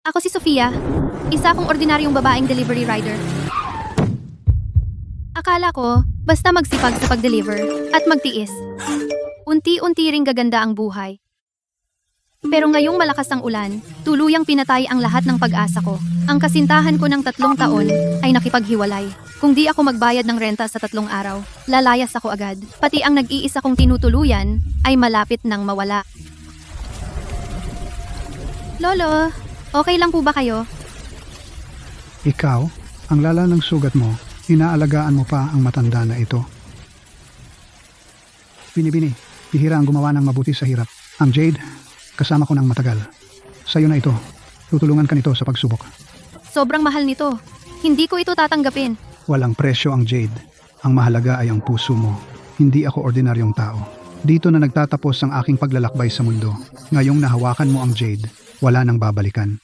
Ako si Sofia, isa akong ordinaryong babaeng delivery rider. Akala ko, basta magsipag sa pag-deliver at magtiis. Unti-unti ring gaganda ang buhay. Pero ngayong malakas ang ulan, tuluyang pinatay ang lahat ng pag-asa ko. Ang kasintahan ko ng 3 taon ay nakipaghiwalay. Kung di ako magbayad ng renta sa 3 araw, lalayas ako agad. Pati ang nag-iisa kong tinutuluyan ay malapit nang mawala. Lolo, okay lang po ba kayo? Ikaw, ang lala ng sugat mo, inaalagaan mo pa ang matanda na ito. Binibini, bihira ang gumawa ng mabuti sa hirap. Ang Jade, kasama ko ng matagal. Sa'yo na ito. Tutulungan ka nito sa pagsubok. Sobrang mahal nito. Hindi ko ito tatanggapin. Walang presyo ang Jade. Ang mahalaga ay ang puso mo. Hindi ako ordinaryong tao. Dito na nagtatapos ang aking paglalakbay sa mundo. Ngayong nahawakan mo ang Jade, wala nang babalikan.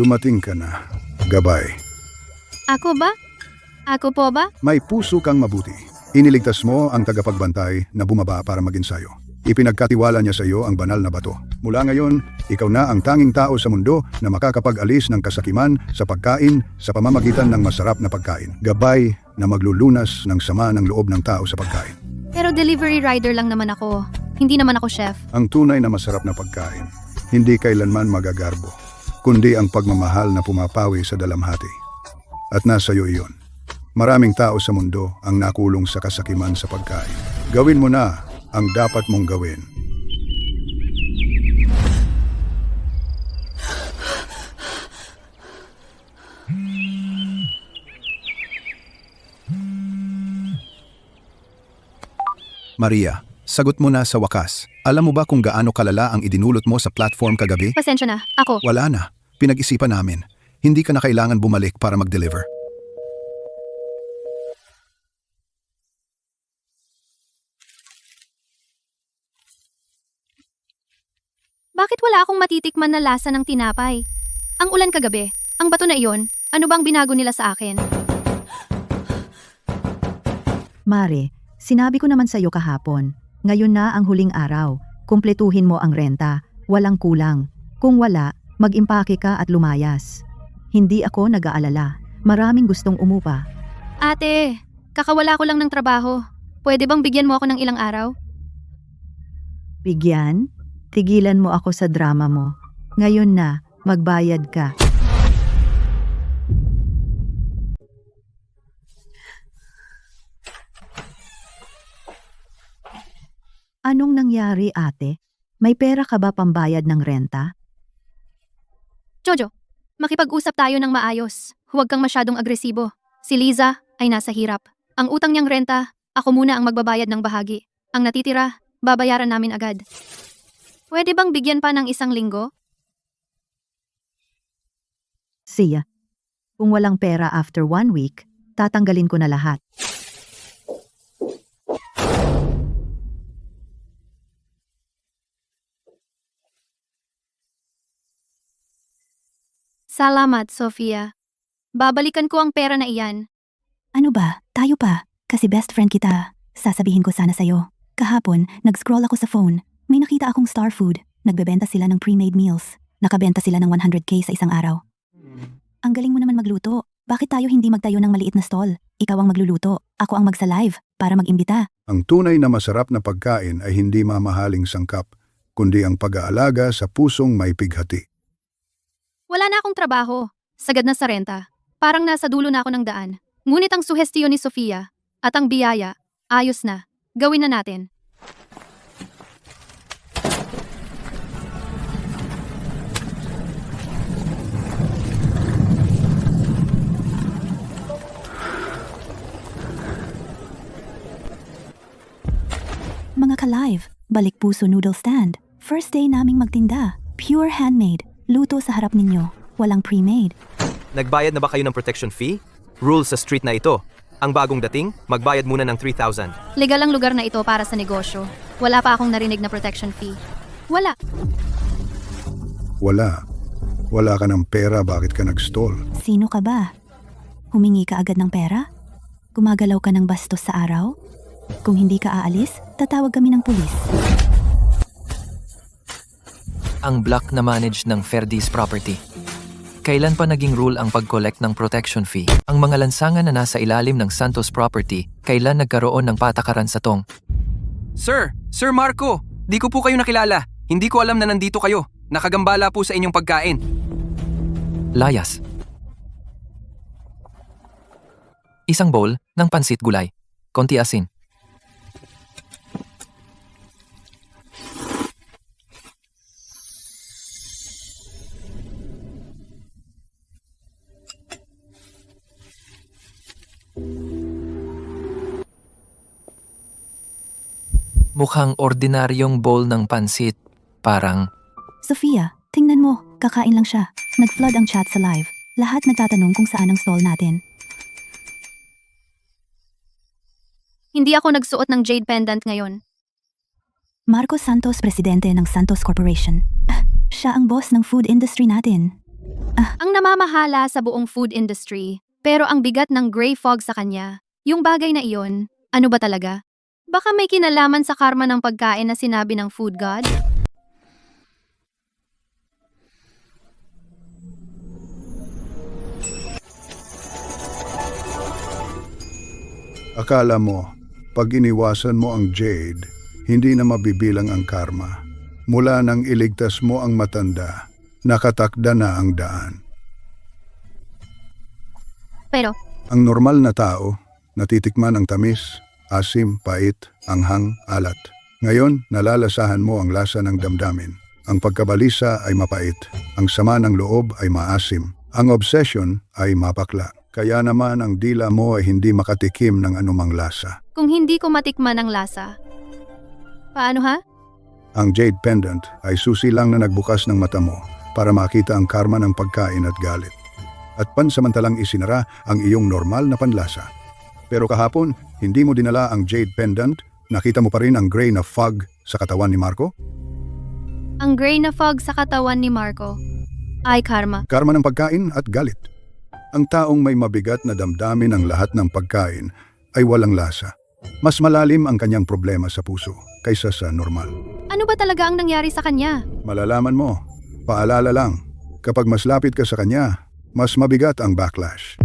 Dumating ka na, gabay. Ako ba? Ako po ba? May puso kang mabuti. Iniligtas mo ang tagapagbantay na bumaba para mag-ensayo. Ipinagkatiwala niya sa iyo ang banal na bato. Mula ngayon, ikaw na ang tanging tao sa mundo na makakapag-alis ng kasakiman sa pagkain sa pamamagitan ng masarap na pagkain. Gabay na maglulunas ng sama ng loob ng tao sa pagkain. Pero delivery rider lang naman ako. Hindi naman ako chef. Ang tunay na masarap na pagkain, hindi kailanman magagarbo, kundi ang pagmamahal na pumapawi sa dalamhati. At nasa iyo iyon. Maraming tao sa mundo ang nakulong sa kasakiman sa pagkain. Gawin mo na ang dapat mong gawin. Maria, sagot mo na sa wakas. Alam mo ba kung gaano kalala ang idinulot mo sa platform kagabi? Pasensya na, ako. Wala na. Pinag-isipan namin. Hindi ka na kailangan bumalik para mag-deliver. Bakit wala akong matitikman na lasa ng tinapay? Ang ulan kagabi, ang bato na iyon, ano bang binago nila sa akin? Mare, sinabi ko naman sa iyo kahapon. Ngayon na ang huling araw. Kumpletuhin mo ang renta. Walang kulang. Kung wala, mag-impake ka at lumayas. Hindi ako nag-aalala. Maraming gustong umupa. Ate, kakawala ko lang ng trabaho. Pwede bang bigyan mo ako ng ilang araw? Bigyan? Tigilan mo ako sa drama mo. Ngayon na, magbayad ka. Anong nangyari, ate? May pera ka ba pambayad ng renta? Jojo, makipag-usap tayo ng maayos. Huwag kang masyadong agresibo. Si Liza ay nasa hirap. Ang utang niyang renta, ako muna ang magbabayad ng bahagi. Ang natitira, babayaran namin agad. Pwede bang bigyan pa ng 1 linggo? Siya. Kung walang pera after 1 week, tatanggalin ko na lahat. Salamat, Sofia. Babalikan ko ang pera na iyan. Ano ba? Tayo pa. Kasi best friend kita. Sasabihin ko sana sa'yo. Kahapon, nag-scroll ako sa phone. May nakita akong Star Food. Nagbebenta sila ng pre-made meals. Nakabenta sila ng 100K sa isang araw. Ang galing mo naman magluto. Bakit tayo hindi magtayo ng maliit na stall? Ikaw ang magluluto. Ako ang magsa-live para mag-imbita. Ang tunay na masarap na pagkain ay hindi mamahaling sangkap, kundi ang pag-aalaga sa pusong may pighati. Wala na akong trabaho. Sagad na sa renta. Parang nasa dulo na ako ng daan. Ngunit ang suhestiyon ni Sofia at ang biyaya, ayos na. Gawin na natin. Mga ka-live, balik puso noodle stand. First day naming magtinda. Pure handmade. Luto sa harap ninyo. Walang pre-made. Nagbayad na ba kayo ng protection fee? Rules sa street na ito. Ang bagong dating, magbayad muna ng 3,000. Legal ang lugar na ito para sa negosyo. Wala pa akong narinig na protection fee. Wala. Wala. Wala ka ng pera, bakit ka nag-stall? Sino ka ba? Humingi ka agad ng pera? Gumagalaw ka ng bastos sa araw? Kung hindi ka aalis, tatawag kami ng pulis. Ang block na manage ng Ferdi's property. Kailan pa naging rule ang pag-collect ng protection fee? Ang mga lansangan na nasa ilalim ng Santos property, kailan nagkaroon ng patakaran sa tong? Sir! Sir Marco! Di ko po kayo nakilala. Hindi ko alam na nandito kayo. Nakagambala po sa inyong pagkain. Layas. Isang bowl ng pansit gulay. Konti asin. Mukhang ordinaryong bowl ng pansit. Parang Sofia, tingnan mo. Kakain lang siya. Nag-flood ang chat sa live. Lahat nagtatanong kung saan ang stall natin. Hindi ako nagsuot ng jade pendant ngayon. Marcos Santos, presidente ng Santos Corporation. Siya ang boss ng food industry natin. Ang namamahala sa buong food industry. Pero ang bigat ng gray fog sa kanya. Yung bagay na iyon, ano ba talaga? Baka may kinalaman sa karma ng pagkain na sinabi ng food god? Akala mo, pag iniwasan mo ang Jade, hindi na mabibilang ang karma. Mula nang iligtas mo ang matanda, nakatakda na ang daan. Pero, Ang normal na tao, natitikman ang tamis, asim, pait, anghang, alat. Ngayon, nalalasahan mo ang lasa ng damdamin. Ang pagkabalisa ay mapait, ang sama ng loob ay maasim, ang obsession ay mapakla. Kaya naman ang dila mo ay hindi makatikim ng anumang lasa. kung hindi ko matikman ang lasa. Paano ha? Ang jade pendant ay susi lang na nagbukas ng mata mo para makita ang karma ng pagkain at galit. At pansamantalang isinara ang iyong normal na panlasa. Pero kahapon, hindi mo dinala ang jade pendant, nakita mo pa rin ang gray na fog sa katawan ni Marco? Ang gray na fog sa katawan ni Marco. Ay karma. Karma ng pagkain at galit. Ang taong may mabigat na damdamin ang lahat ng pagkain ay walang lasa. Mas malalim ang kanyang problema sa puso kaysa sa normal. Ano ba talaga ang nangyari sa kanya? Malalaman mo, paalala lang, kapag mas lapit ka sa kanya, mas mabigat ang backlash.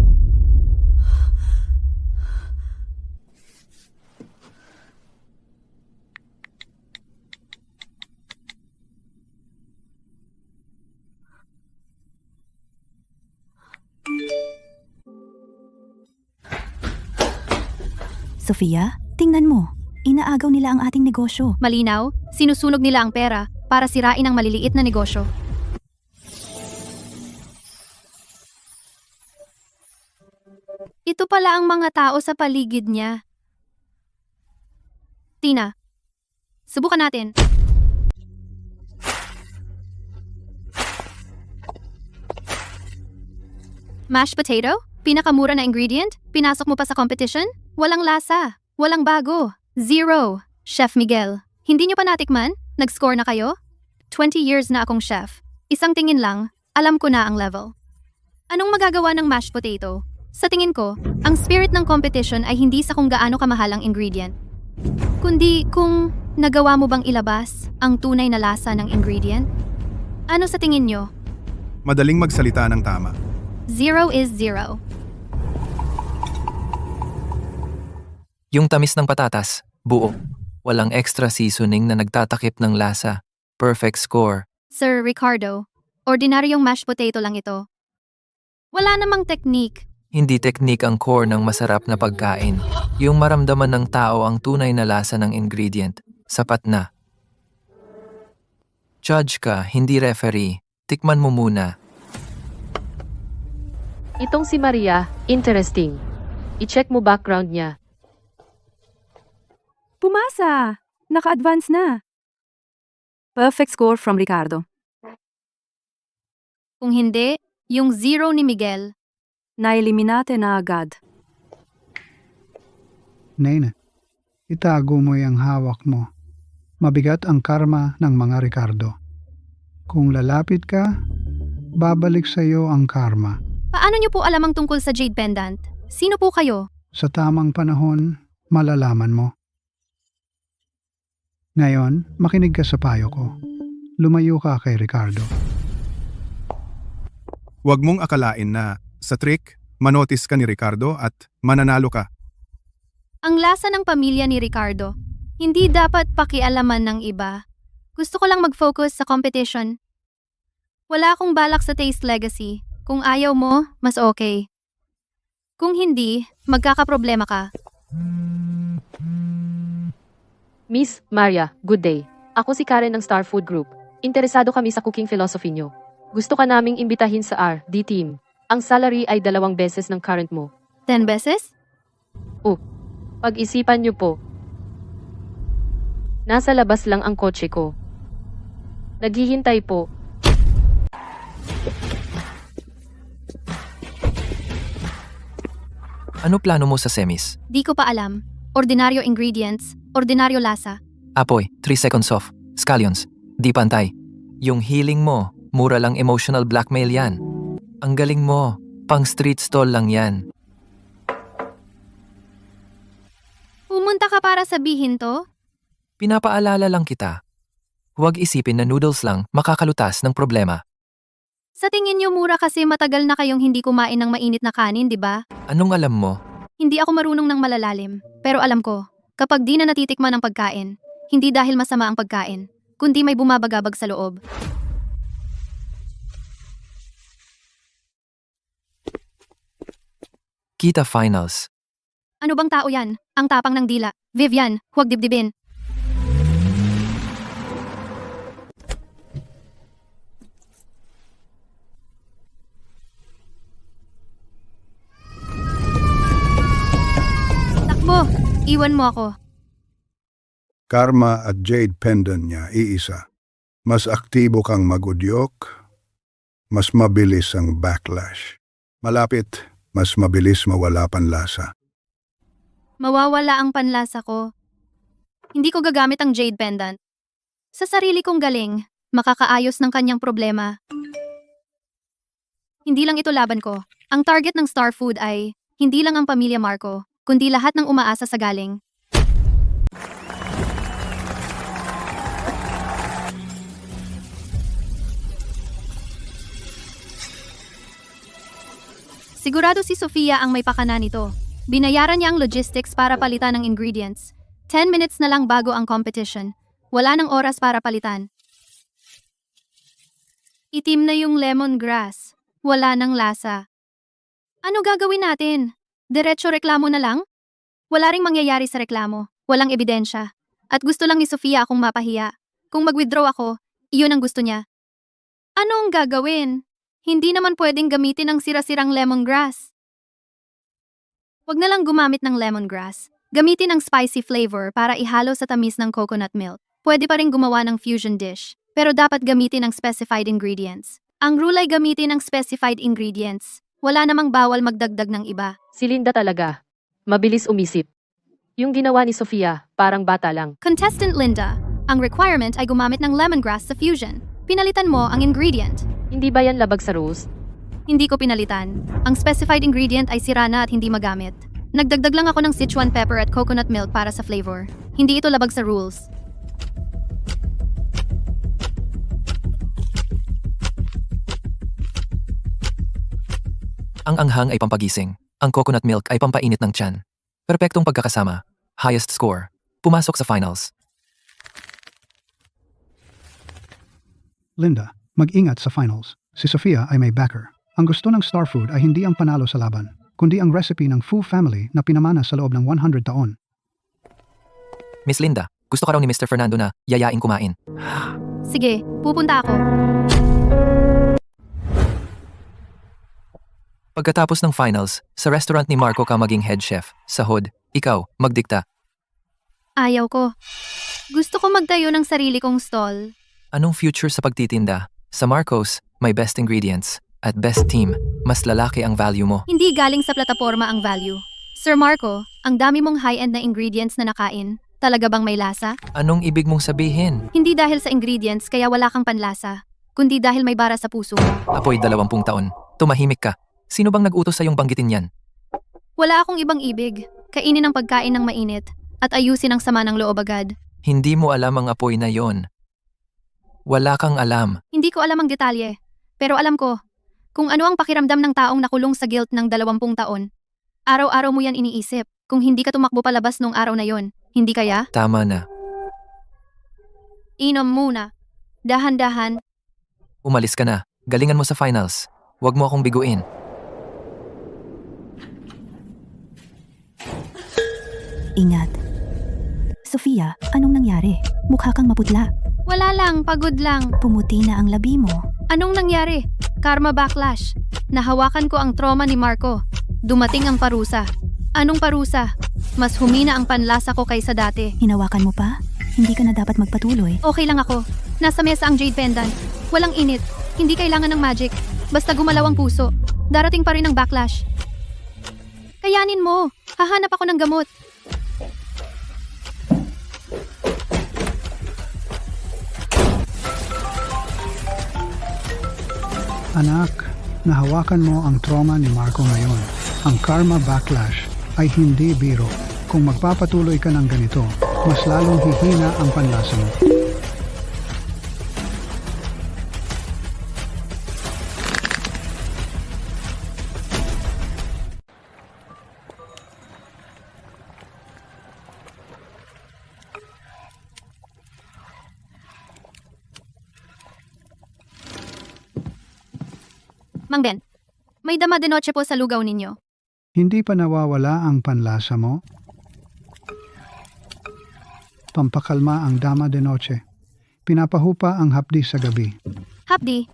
Sofia, tingnan mo. Inaagaw nila ang ating negosyo. Malinaw, sinusunog nila ang pera para sirain ang maliliit na negosyo. Ito pala ang mga tao sa paligid niya. Tina, subukan natin. Mashed potato? Pinakamura na ingredient? Pinasok mo pa sa competition? Walang lasa. Walang bago. Zero. Chef Miguel, hindi niyo pa natikman? Nag-score na kayo? 20 years na akong chef. Isang tingin lang, alam ko na ang level. Anong magagawa ng mashed potato? Sa tingin ko, ang spirit ng competition ay hindi sa kung gaano kamahal ang ingredient, kundi kung nagawa mo bang ilabas ang tunay na lasa ng ingredient? Ano sa tingin nyo? Madaling magsalita ng tama. Zero is zero. Yung tamis ng patatas, buo. Walang extra seasoning na nagtatakip ng lasa. Perfect score. Sir Ricardo, ordinaryong mashed potato lang ito. Wala namang technique. Hindi teknik ang core ng masarap na pagkain. Yung maramdaman ng tao ang tunay na lasa ng ingredient. Sapat na. Judge ka, hindi referee. Tikman mo muna. Itong si Maria, interesting. I-check mo background niya. Pumasa! Naka-advance na. Perfect score from Ricardo. Kung hindi, yung 0 ni Miguel. Na-eliminate na agad. Nene, itago mo yung hawak mo. Mabigat ang karma ng mga Ricardo. Kung lalapit ka, babalik sa iyo ang karma. Paano niyo po alam ang tungkol sa Jade Pendant? Sino po kayo? Sa tamang panahon, malalaman mo. Ngayon, makinig ka sa payo ko. Lumayo ka kay Ricardo. Huwag mong akalain na, sa trick, manotis ka ni Ricardo at mananalo ka. Ang lasa ng pamilya ni Ricardo. Hindi dapat pakialaman ng iba. Gusto ko lang mag-focus sa competition. Wala akong balak sa Taste Legacy. Kung ayaw mo, mas okay. Kung hindi, magkakaproblema ka. Miss Maria, good day. Ako si Karen ng Star Food Group. Interesado kami sa cooking philosophy nyo. Gusto ka naming imbitahin sa RD team. Ang salary ay 2 beses ng current mo. 10 beses? Pag-isipan nyo po. Nasa labas lang ang kotse ko. Naghihintay po. Ano plano mo sa semis? Di ko pa alam. Ordinaryo ingredients, ordinaryo lasa. Apoy, 3 seconds off. Scallions, di pantay. Yung healing mo, mura lang emotional blackmail yan. Ang galing mo, pang street stall lang yan. Pumunta ka para sabihin to? Pinapaalala lang kita. Huwag isipin na noodles lang makakalutas ng problema. Sa tingin niyo mura kasi matagal na kayong hindi kumain ng mainit na kanin, di ba? Anong alam mo? Hindi ako marunong ng malalalim. Pero alam ko, kapag di na natitikman ang pagkain, hindi dahil masama ang pagkain, kundi may bumabagabag sa loob. Kita finals. Ano bang tao yan? Ang tapang ng dila. Vivian, huwag dibdibin. Takbo! Iwan mo ako. Karma at Jade Pendant niya, iisa. Mas aktibo kang magudyok, mas mabilis ang backlash. Malapit, mas mabilis mawala panlasa. Mawawala ang panlasa ko. Hindi ko gagamit ang Jade Pendant. Sa sarili kong galing, makakaayos ng kanyang problema. Hindi lang ito laban ko. Ang target ng Star Food ay, hindi lang ang pamilya Marco, kundi lahat ng umaasa sa galing. Sigurado si Sofia ang may pakana nito. Binayaran niya ang logistics para palitan ng ingredients. 10 minutes na lang bago ang competition. Wala nang oras para palitan. Itim na yung lemongrass. Wala nang lasa. Ano gagawin natin? Diretso reklamo na lang? Wala ring mangyayari sa reklamo. Walang ebidensya. At gusto lang ni Sofia akong mapahiya. Kung mag-withdraw ako, iyon ang gusto niya. Anong gagawin? Hindi naman pwedeng gamitin ang sira-sirang lemongrass. Huwag na lang gumamit ng lemongrass. Gamitin ang spicy flavor para ihalo sa tamis ng coconut milk. Pwede pa rin gumawa ng fusion dish, pero dapat gamitin ang specified ingredients. Ang rule ay gamitin ang specified ingredients. Wala namang bawal magdagdag ng iba. Si Linda talaga. Mabilis umisip. Yung ginawa ni Sofia, parang bata lang. Contestant Linda, ang requirement ay gumamit ng lemongrass sa fusion. Pinalitan mo ang ingredient. Hindi ba yan labag sa rules? Hindi ko pinalitan. Ang specified ingredient ay sira na at hindi magamit. Nagdagdag lang ako ng Sichuan pepper at coconut milk para sa flavor. Hindi ito labag sa rules. Ang anghang ay pampagising. Ang coconut milk ay pampainit ng tiyan. Perpektong pagkakasama. Highest score. Pumasok sa finals. Linda, mag-ingat sa finals. Si Sofia ay may backer. Ang gusto ng Star Food ay hindi ang panalo sa laban, kundi ang recipe ng Fu family na pinamana sa loob ng 100 taon. Miss Linda, gusto ka raw ni Mr. Fernando na yayain kumain. Sige, pupunta ako. Pagkatapos ng finals, sa restaurant ni Marco ka maging head chef. Sahod, ikaw, magdikta. Ayaw ko. Gusto ko magtayo ng sarili kong stall. Anong future sa pagtitinda? Sa Marcos, may best ingredients. At best team, mas lalaki ang value mo. Hindi galing sa plataforma ang value. Sir Marco, ang dami mong high-end na ingredients na nakain. Talaga bang may lasa? Anong ibig mong sabihin? Hindi dahil sa ingredients kaya wala kang panlasa, kundi dahil may bara sa puso mo. Apoy 20 taon. Tumahimik ka. Sino bang nag-utos sa'yong banggitin yan? Wala akong ibang ibig. Kainin ang pagkain ng mainit at ayusin ang sama ng loob agad. Hindi mo alam ang apoy na yon. Wala kang alam. Hindi ko alam ang detalye, pero alam ko kung ano ang pakiramdam ng taong nakulong sa guilt ng 20 taon. Araw-araw mo yan iniisip kung hindi ka tumakbo palabas nung araw na yon. Hindi kaya? Tama na. Inom muna. Dahan-dahan. Umalis ka na. Galingan mo sa finals. Huwag mo akong biguin. Ingat. Sofia, anong nangyari? Mukha kang maputla. Wala lang, pagod lang. Pumuti na ang labi mo. Anong nangyari? Karma backlash. Nahawakan ko ang trauma ni Marco. Dumating ang parusa. Anong parusa? Mas humina ang panlasa ko kaysa dati. Hinawakan mo pa? Hindi ka na dapat magpatuloy. Okay lang ako. Nasa mesa ang jade pendant. Walang init. Hindi kailangan ng magic. Basta gumalaw ang puso. Darating pa rin ang backlash. Kayanin mo. Hahanap ako ng gamot. Anak, nahawakan mo ang trauma ni Marco ngayon. Ang karma backlash ay hindi biro. Kung magpapatuloy ka ng ganito, mas lalong hihina ang panlasa mo. Mang Ben, may dama de noche po sa lugaw ninyo. Hindi pa nawawala ang panlasa mo? Pampakalma ang dama de noche. Pinapahupa ang hapdi sa gabi. Hapdi,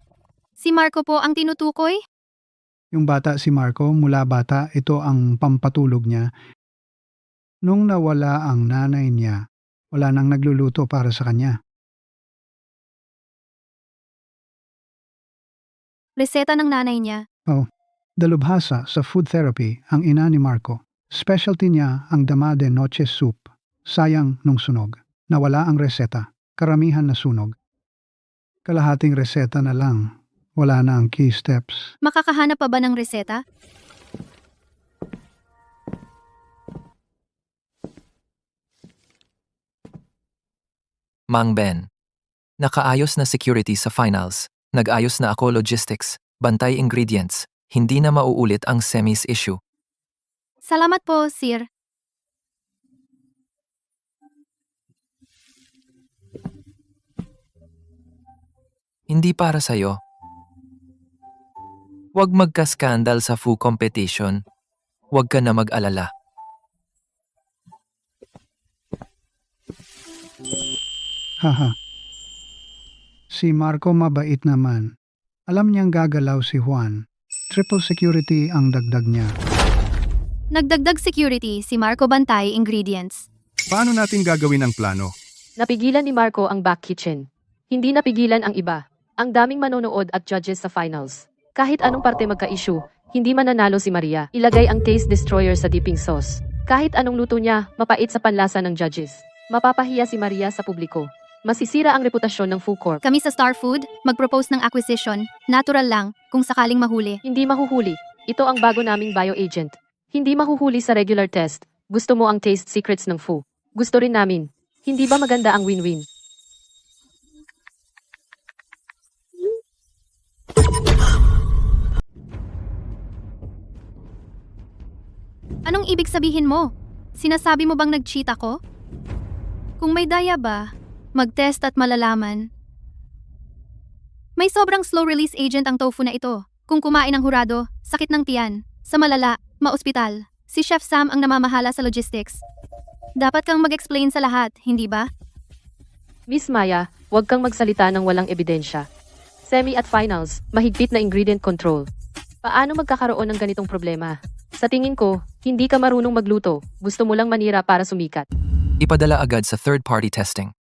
si Marco po ang tinutukoy? Yung bata si Marco, mula bata, ito ang pampatulog niya. Nung nawala ang nanay niya, wala nang nagluluto para sa kanya. Reseta ng nanay niya. Dalubhasa sa food therapy ang ina ni Marco. Specialty niya ang dama de noche soup. Sayang nung sunog. Nawala ang reseta. Karamihan na sunog. Kalahating reseta na lang. Wala na ang key steps. Makakahanap pa ba ng reseta? Mang Ben. Nakaayos na security sa finals. Nag-ayos na ako logistics, bantay ingredients. Hindi na mauulit ang semis issue. Salamat po, Sir. Hindi para sa'yo. Huwag magka-scandal sa food competition. Huwag ka na mag-alala. Haha. Si Marco mabait naman. Alam niyang gagalaw si Juan. Triple security ang dagdag niya. Nagdagdag security si Marco Bantay Ingredients. Paano natin gagawin ang plano? Napigilan ni Marco ang back kitchen. Hindi napigilan ang iba. Ang daming manonood at judges sa finals. Kahit anong parte magka-issue, hindi mananalo si Maria. Ilagay ang taste destroyer sa dipping sauce. Kahit anong luto niya, mapait sa panlasa ng judges. Mapapahiya si Maria sa publiko. Masisira ang reputasyon ng Food Corp. Kami sa Star Food, mag-propose ng acquisition. Natural lang, kung sakaling mahuli. Hindi mahuhuli. Ito ang bago naming bioagent. Hindi mahuhuli sa regular test. Gusto mo ang taste secrets ng Fu. Gusto rin namin. Hindi ba maganda ang win-win? Anong ibig sabihin mo? Sinasabi mo bang nag-cheat ako? Kung may daya ba, mag-test at malalaman. May sobrang slow release agent ang tofu na ito. Kung kumain ng hurado, sakit ng tiyan, sa malala, maospital. Si Chef Sam ang namamahala sa logistics. Dapat kang mag-explain sa lahat, hindi ba? Miss Maya, huwag kang magsalita ng walang ebidensya. Semi at finals, mahigpit na ingredient control. Paano magkakaroon ng ganitong problema? Sa tingin ko, hindi ka marunong magluto. Gusto mo lang manira para sumikat. Ipadala agad sa third-party testing.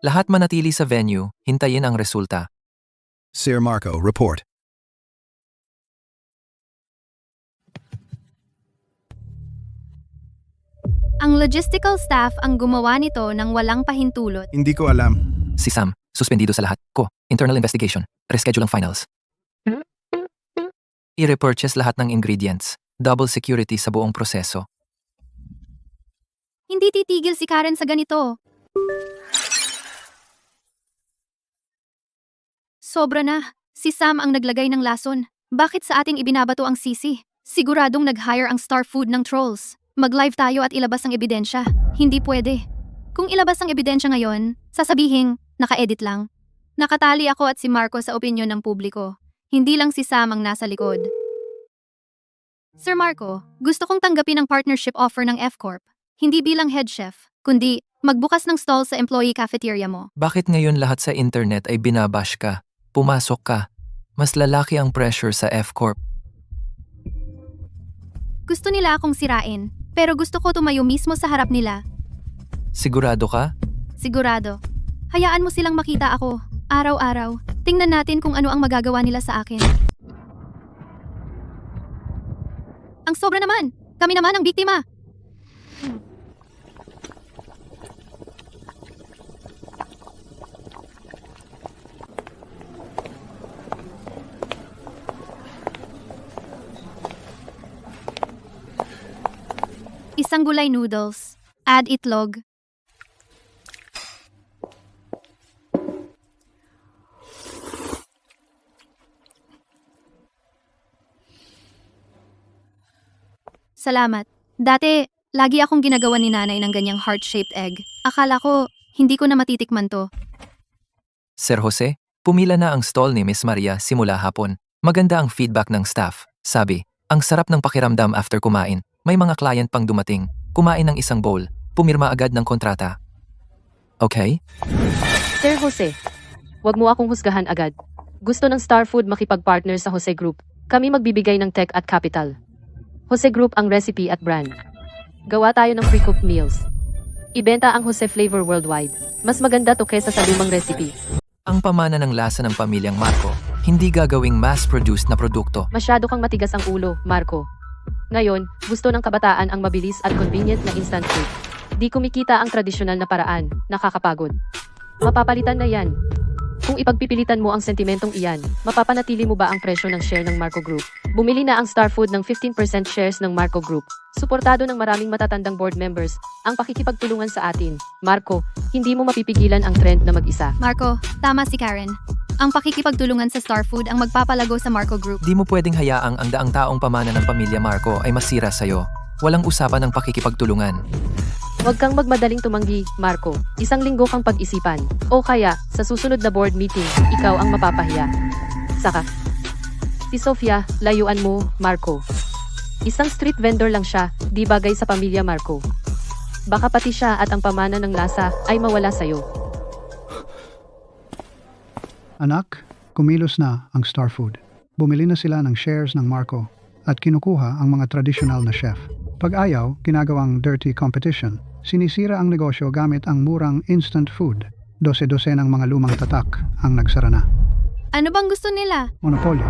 Lahat manatili sa venue, hintayin ang resulta. Sir Marco, report. Ang logistical staff ang gumawa nito ng walang pahintulot. Hindi ko alam. Si Sam, suspendido sa lahat. Internal investigation. Reschedule ang finals. I-repurchase lahat ng ingredients. Double security sa buong proseso. Hindi titigil si Karen sa ganito. Sobra na. Si Sam ang naglagay ng lason. Bakit sa ating ibinabato ang sisi? Siguradong nag-hire ang Star Food ng trolls. Mag-live tayo at ilabas ang ebidensya. Hindi pwede. Kung ilabas ang ebidensya ngayon, sasabihing, naka-edit lang. Nakatali ako at si Marco sa opinyon ng publiko. Hindi lang si Sam ang nasa likod. Sir Marco, gusto kong tanggapin ang partnership offer ng F-Corp. Hindi bilang head chef, kundi magbukas ng stall sa employee cafeteria mo. Bakit ngayon lahat sa internet ay binabash ka? Pumasok ka. Mas lalaki ang pressure sa F-Corp. Gusto nila akong sirain, pero gusto ko tumayo mismo sa harap nila. Sigurado ka? Sigurado. Hayaan mo silang makita ako, araw-araw. Tingnan natin kung ano ang magagawa nila sa akin. Ang sobra naman! Kami naman ang biktima! Isang gulay noodles. Add itlog. Salamat. Dati, lagi akong ginagawa ni nanay ng ganyang heart-shaped egg. Akala ko, hindi ko na matitikman to. Sir Jose, pumila na ang stall ni Miss Maria simula hapon. Maganda ang feedback ng staff. Sabi, ang sarap ng pakiramdam after kumain. May mga client pang dumating. Kumain ng isang bowl. Pumirma agad ng kontrata. Okay? Sir Jose, wag mo akong husgahan agad. Gusto ng Star Food makipag-partner sa Jose Group. Kami magbibigay ng tech at capital. Jose Group ang recipe at brand. Gawa tayo ng pre-cooked meals. Ibenta ang Jose Flavor worldwide. Mas maganda to kesa sa lumang recipe. Ang pamana ng lasa ng pamilyang Marco, hindi gagawing mass-produced na produkto. Masyado kang matigas ang ulo, Marco. Ngayon, gusto ng kabataan ang mabilis at convenient na instant food. Di kumikita ang tradisyonal na paraan, nakakapagod. Mapapalitan na yan. Kung ipagpipilitan mo ang sentimentong iyan, mapapanatili mo ba ang presyo ng share ng Marco Group? Bumili na ang Star Food ng 15% shares ng Marco Group. Suportado ng maraming matatandang board members ang pakikipagtulungan sa atin. Marco, hindi mo mapipigilan ang trend na mag-isa. Marco, tama si Karen. Ang pakikipagtulungan sa Star Food ang magpapalago sa Marco Group. Di mo pwedeng hayaang ang daang taong pamana ng pamilya Marco ay masira sa'yo. Walang usapan ng pakikipagtulungan. Huwag kang magmadaling tumanggi, Marco. Isang linggo kang pag-isipan. O kaya, sa susunod na board meeting, ikaw ang mapapahiya. Saka, si Sofia, layuan mo, Marco. Isang street vendor lang siya, di bagay sa pamilya Marco. Baka pati siya at ang pamana ng lasa ay mawala sa'yo. Anak, kumilos na ang Star Food. Bumili na sila ng shares ng Marco at kinukuha ang mga traditional na chef. Pag ayaw, ginagawang dirty competition. Sinisira ang negosyo gamit ang murang instant food. Dose-dose ng mga lumang tatak ang nagsara na. Ano bang gusto nila? Monopoly.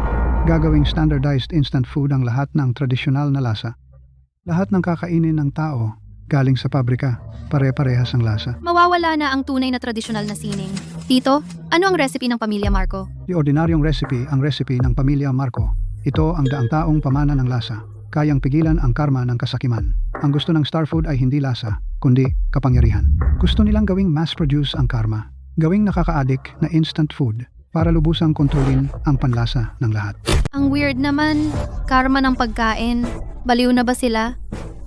Gagawing standardized instant food ang lahat ng tradisyonal na lasa. Lahat ng kakainin ng tao galing sa pabrika. Pare-parehas ang lasa. Mawawala na ang tunay na tradisyonal na sining. Tito, ano ang recipe ng pamilya Marco? Di ordinaryong recipe ang recipe ng pamilya Marco. Ito ang daang taong pamana ng lasa. Kayang pigilan ang karma ng kasakiman. Ang gusto ng Star Food ay hindi lasa, kundi kapangyarihan. Gusto nilang gawing mass-produce ang karma. Gawing nakaka-addict na instant food para lubusang kontrolin ang panlasa ng lahat. Ang weird naman, karma ng pagkain. Baliw na ba sila?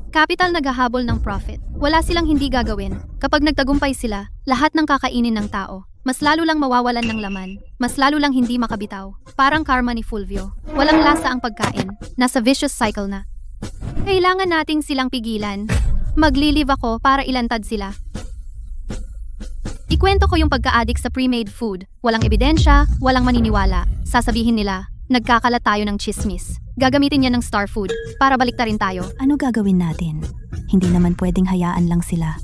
Capital naghahabol ng profit. Wala silang hindi gagawin. Kapag nagtagumpay sila, lahat ng kakainin ng tao. Mas lalo lang mawawalan ng laman. Mas lalo lang hindi makabitaw. Parang karma ni Fulvio. Walang lasa ang pagkain. Nasa vicious cycle na. Kailangan nating silang pigilan. Maglilive ako para ilantad sila. Ikwento ko yung pagka-addict sa pre-made food. Walang ebidensya, walang maniniwala. Sasabihin nila, nagkakalat tayo ng chismis. Gagamitin yan ng Star Food para baliktarin tayo. Ano gagawin natin? Hindi naman pwedeng hayaan lang sila.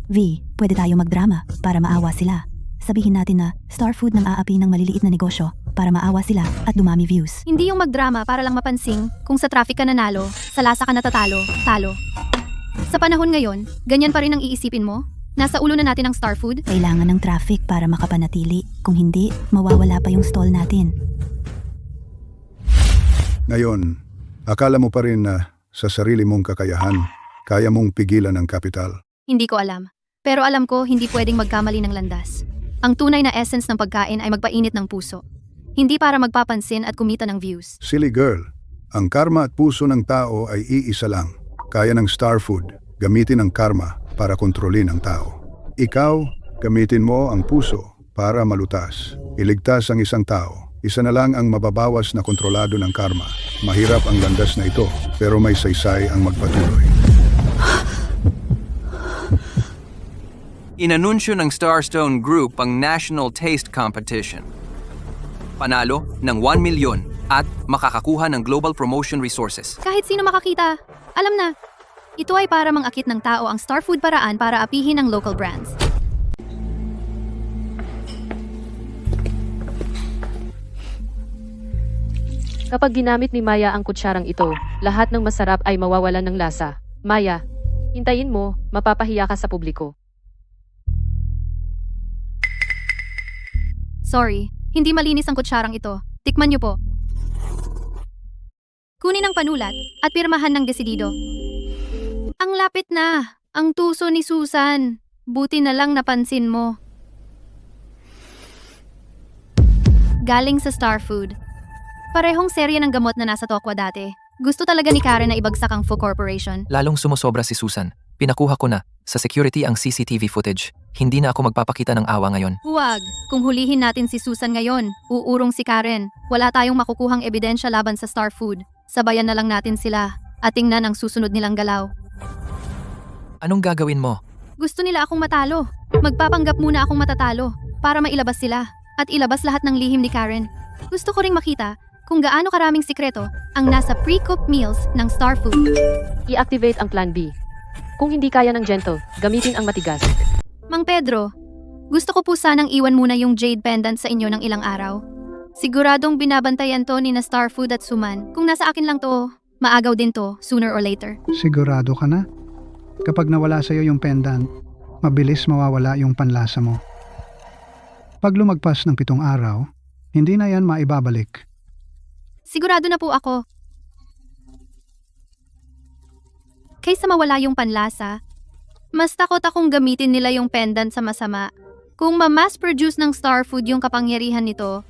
V, pwede tayo magdrama para maawa sila. Sabihin natin na Star Food nang aapi ng maliliit na negosyo para maawa sila at dumami views. Hindi yung magdrama para lang mapansing kung sa traffic ka nanalo, sa lasa ka natatalo, talo. Sa panahon ngayon, ganyan pa rin ang iisipin mo? Nasa ulo na natin ang Star Food? Kailangan ng traffic para makapanatili. Kung hindi, mawawala pa yung stall natin. Ngayon, akala mo pa rin na sa sarili mong kakayahan, kaya mong pigilan ang kapital. Hindi ko alam. Pero alam ko, hindi pwedeng magkamali ng landas. Ang tunay na essence ng pagkain ay magpainit ng puso. Hindi para magpapansin at kumita ng views. Silly girl, ang karma at puso ng tao ay iisa lang. Kaya ng Star Food, gamitin ang karma para kontrolin ang tao. Ikaw, gamitin mo ang puso para malutas. Iligtas ang isang tao. Isa na lang ang mababawas na kontrolado ng karma. Mahirap ang landas na ito, pero may saysay ang magpatuloy. Inanunsyo ng Starstone Group ang National Taste Competition. Panalo ng 1 milyon at makakakuha ng Global Promotion Resources. Kahit sino makakita, alam na. Ito ay para mangakit ng tao ang Star Food paraan para apihin ang local brands. Kapag ginamit ni Maya ang kutsyarang ito, lahat ng masarap ay mawawalan ng lasa. Maya, hintayin mo, mapapahiya ka sa publiko. Sorry, hindi malinis ang kutsarang ito. Tikman niyo po. Kunin ang panulat at pirmahan ng desidido. Ang lapit na! Ang tuso ni Susan. Buti na lang napansin mo. Galing sa Star Food. Parehong serye ng gamot na nasa Tokwa dati. Gusto talaga ni Karen na ibagsak ang Foo Corporation. Lalong sumusobra si Susan. Pinakuha ko na sa security ang CCTV footage. Hindi na ako magpapakita ng awa ngayon. Huwag! Kung hulihin natin si Susan ngayon, uurong si Karen. Wala tayong makukuhang ebidensya laban sa Star Food. Sabayan na lang natin sila at tingnan ang susunod nilang galaw. Anong gagawin mo? Gusto nila akong matalo. Magpapanggap muna akong matatalo para mailabas sila at ilabas lahat ng lihim ni Karen. Gusto ko ring makita kung gaano karaming sikreto ang nasa pre-cooked meals ng Star Food. I-activate ang Plan B. Kung hindi kaya ng gentle, gamitin ang matigas. Mang Pedro, gusto ko po sanang iwan muna yung jade pendant sa inyo ng ilang araw. Siguradong binabantayan to ni na Star Food at Suman. Kung nasa akin lang to, maagaw din to, sooner or later. Sigurado ka na? Kapag nawala sa'yo yung pendant, mabilis mawawala yung panlasa mo. Pag lumagpas ng 7 araw, hindi na yan maibabalik. Sigurado na po ako. Kaysa mawala yung panlasa, mas takot akong gamitin nila yung pendant sa masama. Kung ma-mass produce ng Star Food yung kapangyarihan nito,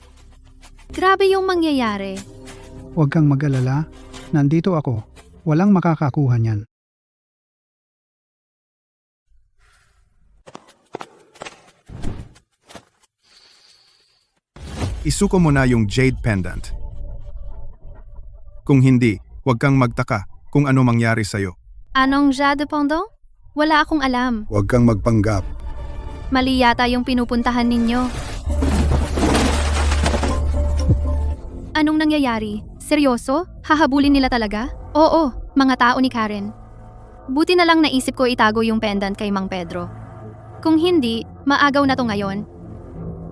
grabe yung mangyayari. Huwag kang mag-alala, nandito ako. Walang makakakuha niyan. Isuko mo na yung jade pendant. Kung hindi, huwag kang magtaka kung ano mangyari sa'yo. Anong jade pendant? Wala akong alam. Huwag kang magpanggap. Mali yata yung pinupuntahan ninyo. Anong nangyayari? Seryoso? Hahabulin nila talaga? Oo, mga tao ni Karen. Buti na lang naisip ko itago yung pendant kay Mang Pedro. Kung hindi, maagaw na to ngayon.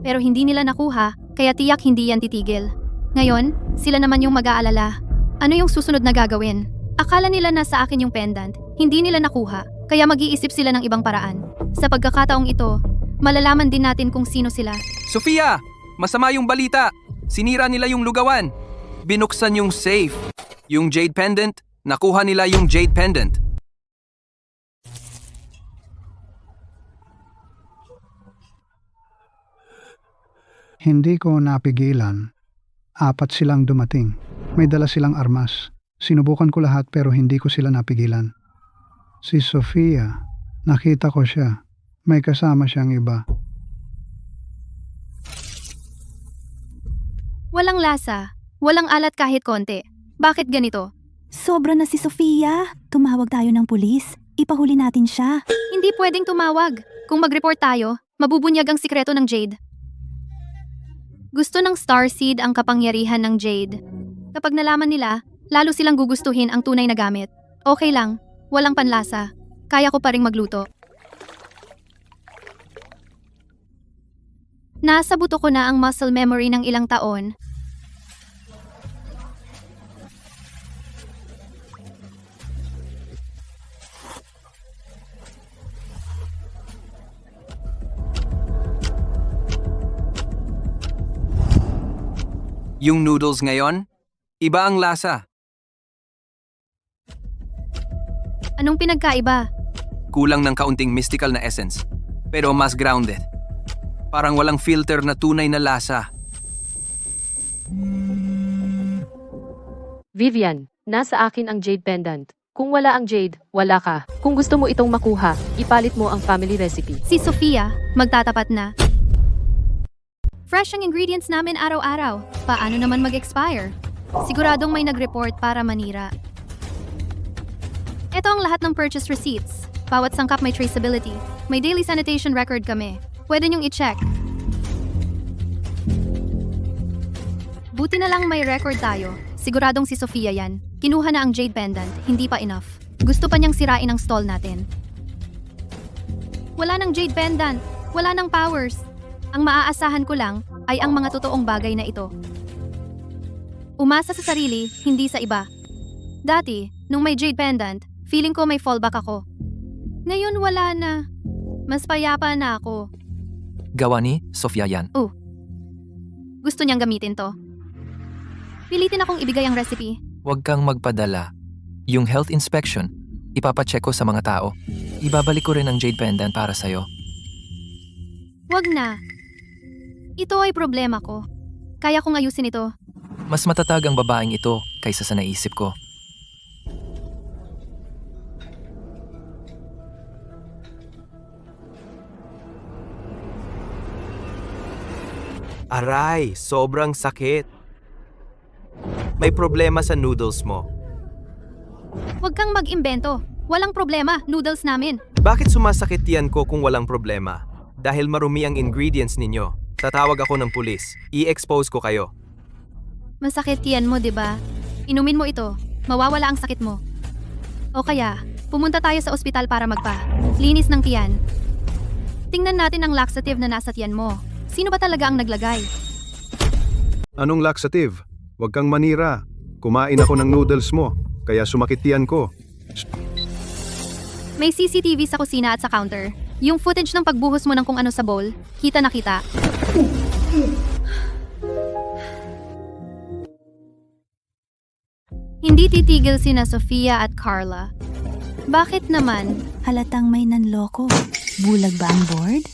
Pero hindi nila nakuha, kaya tiyak hindi yan titigil. Ngayon, sila naman yung mag-aalala. Ano yung susunod na gagawin? Akala nila nasa akin yung pendant, hindi nila nakuha, kaya mag-iisip sila ng ibang paraan. Sa pagkakataong ito, malalaman din natin kung sino sila. Sofia! Masama yung balita! Sinira nila yung lugawan. Binuksan yung safe. Yung jade pendant, nakuha nila yung jade pendant. Hindi ko napigilan. 4 silang dumating. May dala silang armas. Sinubukan ko lahat pero hindi ko sila napigilan. Si Sofia, nakita ko siya. May kasama siyang iba. Walang lasa, walang alat kahit konti. Bakit ganito? Sobra na si Sofia. Tumawag tayo ng pulis. Ipahuli natin siya. Hindi pwedeng tumawag. Kung mag-report tayo, mabubunyag ang sikreto ng Jade. Gusto ng Starseed ang kapangyarihan ng Jade. Kapag nalaman nila, lalo silang gugustuhin ang tunay na gamit. Okay lang, walang panlasa. Kaya ko pa ring magluto. Nasa buto ko na ang muscle memory ng ilang taon. Yung noodles ngayon, iba ang lasa. Anong pinagkaiba? Kulang ng kaunting mystical na essence, pero mas grounded. Parang walang filter na tunay na lasa. Vivian, nasa akin ang jade pendant. Kung wala ang jade, wala ka. Kung gusto mo itong makuha, ipalit mo ang family recipe. Si Sofia, magtatapat na. Fresh ang ingredients namin araw-araw. Paano naman mag-expire? Siguradong may nag-report para manira. Ito ang lahat ng purchase receipts. Bawat sangkap may traceability. May daily sanitation record kami. Pwede niyong i-check. Buti na lang may record tayo. Siguradong si Sofia yan. Kinuha na ang jade pendant, hindi pa enough. Gusto pa niyang sirain ang stall natin. Wala nang jade pendant. Wala nang powers. Ang maaasahan ko lang ay ang mga totoong bagay na ito. Umasa sa sarili, hindi sa iba. Dati, nung may jade pendant, feeling ko may fallback ako. Ngayon wala na. Mas payapa na ako. Gawa ni Sofia yan. Gusto niyang gamitin to. Pilitin akong ibigay ang recipe. Huwag kang magpadala. Yung health inspection, ipapacheck ko sa mga tao. Ibabalik ko rin ang jade pendant para sa'yo. Wag na. Ito ay problema ko. Kaya kong ayusin ito. Mas matatag ang babaeng ito kaysa sa naisip ko. Aray, sobrang sakit. May problema sa noodles mo. Huwag kang mag-imbento. Walang problema, noodles namin. Bakit sumasakit yan ko kung walang problema? Dahil marumi ang ingredients ninyo. Tatawag ako ng pulis. I-expose ko kayo. Masakit yan mo, di ba? Inumin mo ito. Mawawala ang sakit mo. O kaya, pumunta tayo sa ospital para linis ng tiyan. Tingnan natin ang laxative na nasa tiyan mo. Sino ba talaga ang naglagay? Anong laxative? Huwag kang manira. Kumain ako ng noodles mo, kaya sumakit tiyan ko. May CCTV sa kusina at sa counter. Yung footage ng pagbuhos mo ng kung ano sa bowl, kita na kita. Hindi titigil sina Sofia at Carla. Bakit naman? Halatang may nanloko. Bulag ba ang board?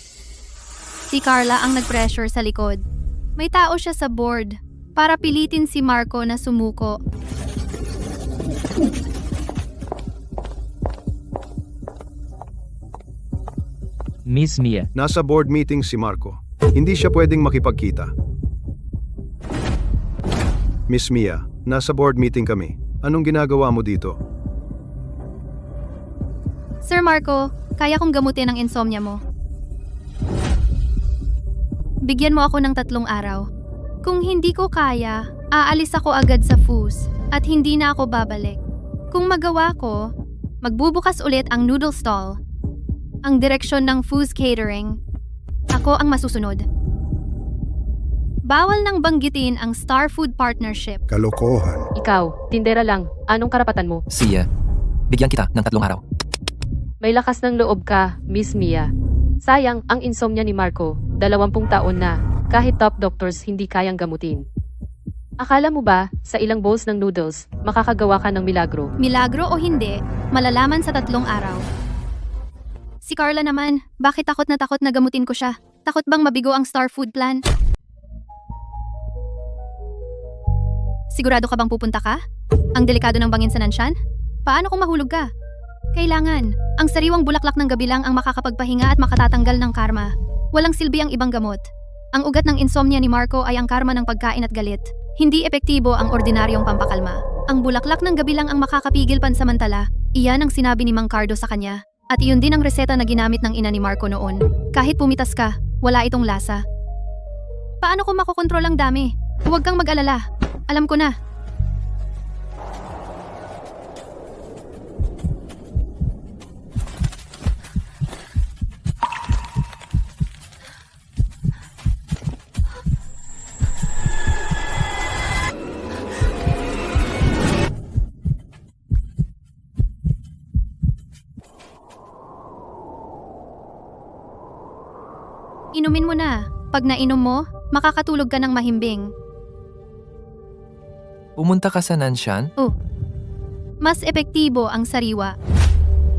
Si Carla ang nag-pressure sa likod. May tao siya sa board para pilitin si Marco na sumuko. Miss Mia. Nasa board meeting si Marco. Hindi siya pwedeng makipagkita. Miss Mia, nasa board meeting kami. Anong ginagawa mo dito? Sir Marco, kaya kong gamutin ang insomnia mo. Bigyan mo ako ng 3 araw. Kung hindi ko kaya, aalis ako agad sa FUS at hindi na ako babalik. Kung magawa ko, magbubukas ulit ang noodle stall. Ang direksyon ng FUS Catering. Ako ang masusunod. Bawal nang banggitin ang Star Food Partnership. Kalokohan. Ikaw, tindera lang. Anong karapatan mo? Sia, bigyan kita ng 3 araw. May lakas ng loob ka, Miss Mia. Sayang, ang insomnia ni Marco, 20 taon na. Kahit top doctors hindi kayang gamutin. Akala mo ba, sa ilang bowls ng noodles, makakagawa ka ng milagro? Milagro o hindi, malalaman sa 3 araw. Si Carla naman, bakit takot na gamutin ko siya? Takot bang mabigo ang Star Food Plan? Sigurado ka bang pupunta ka? Ang delikado ng bangin sa nansyan? Paano kung mahulog ka? Kailangan, ang sariwang bulaklak ng gabi lang ang makakapagpahinga at makatatanggal ng karma. Walang silbi ang ibang gamot. Ang ugat ng insomnia ni Marco ay ang karma ng pagkain at galit. Hindi epektibo ang ordinaryong pampakalma. Ang bulaklak ng gabi lang ang makakapigil pansamantala. Iyan ang sinabi ni Mang Cardo sa kanya. At iyon din ang reseta na ginamit ng ina ni Marco noon. Kahit pumitas ka, wala itong lasa. Paano ko makokontrol ang dami? Huwag kang mag-alala. Alam ko na. Kapag nainom mo, makakatulog ka ng mahimbing. Pumunta ka sa Nanshan Mas epektibo ang sariwa.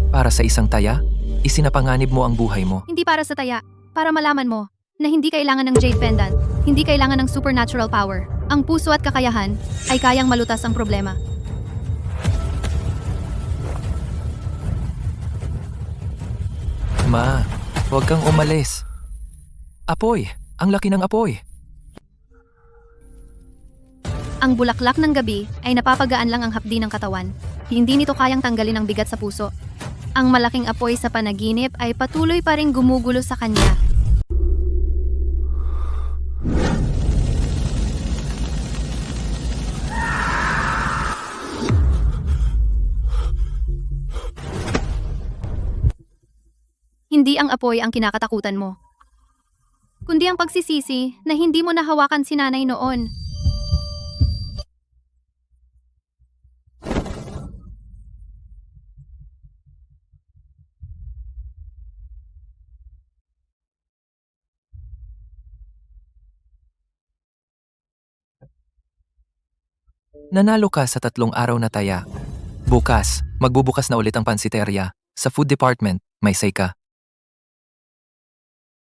para sa isang taya? Isinapanganib mo ang buhay mo. Hindi para sa taya, para malaman mo na hindi kailangan ng jade pendant, hindi kailangan ng supernatural power. Ang puso at kakayahan ay kayang malutas ang problema. Ma, huwag kang umalis. Apoy! Ang laki ng apoy! Ang bulaklak ng gabi ay napapagaan lang ang hapdi ng katawan. Hindi nito kayang tanggalin ang bigat sa puso. Ang malaking apoy sa panaginip ay patuloy pa ring gumugulo sa kanya. Hindi ang apoy ang kinakatakutan mo, kundi ang pagsisisi na hindi mo nahawakan si nanay noon. Nanalo ka sa 3 araw na taya. Bukas, magbubukas na ulit ang pansiterya. Sa food department, may say ka.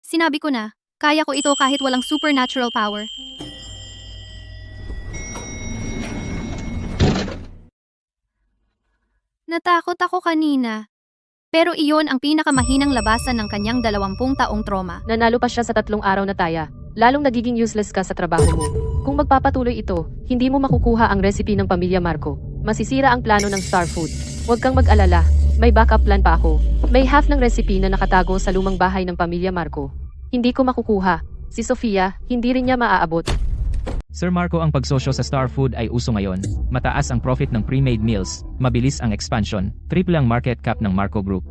Sinabi ko na, kaya ko ito kahit walang supernatural power. Natakot ako kanina. Pero iyon ang pinakamahinang labasan ng kanyang 20 taong trauma. Nanalo pa siya sa 3 araw na taya. Lalong nagiging useless ka sa trabaho mo. Kung magpapatuloy ito, hindi mo makukuha ang recipe ng Pamilya Marco. Masisira ang plano ng Star Food. Huwag kang mag-alala. May backup plan pa ako. May half ng recipe na nakatago sa lumang bahay ng Pamilya Marco. Hindi ko makukuha. Si Sofia, hindi rin niya maaabot. Sir Marco, ang pagsosyo sa Star Food ay uso ngayon. Mataas ang profit ng pre-made meals, mabilis ang expansion, triple ang market cap ng Marco Group.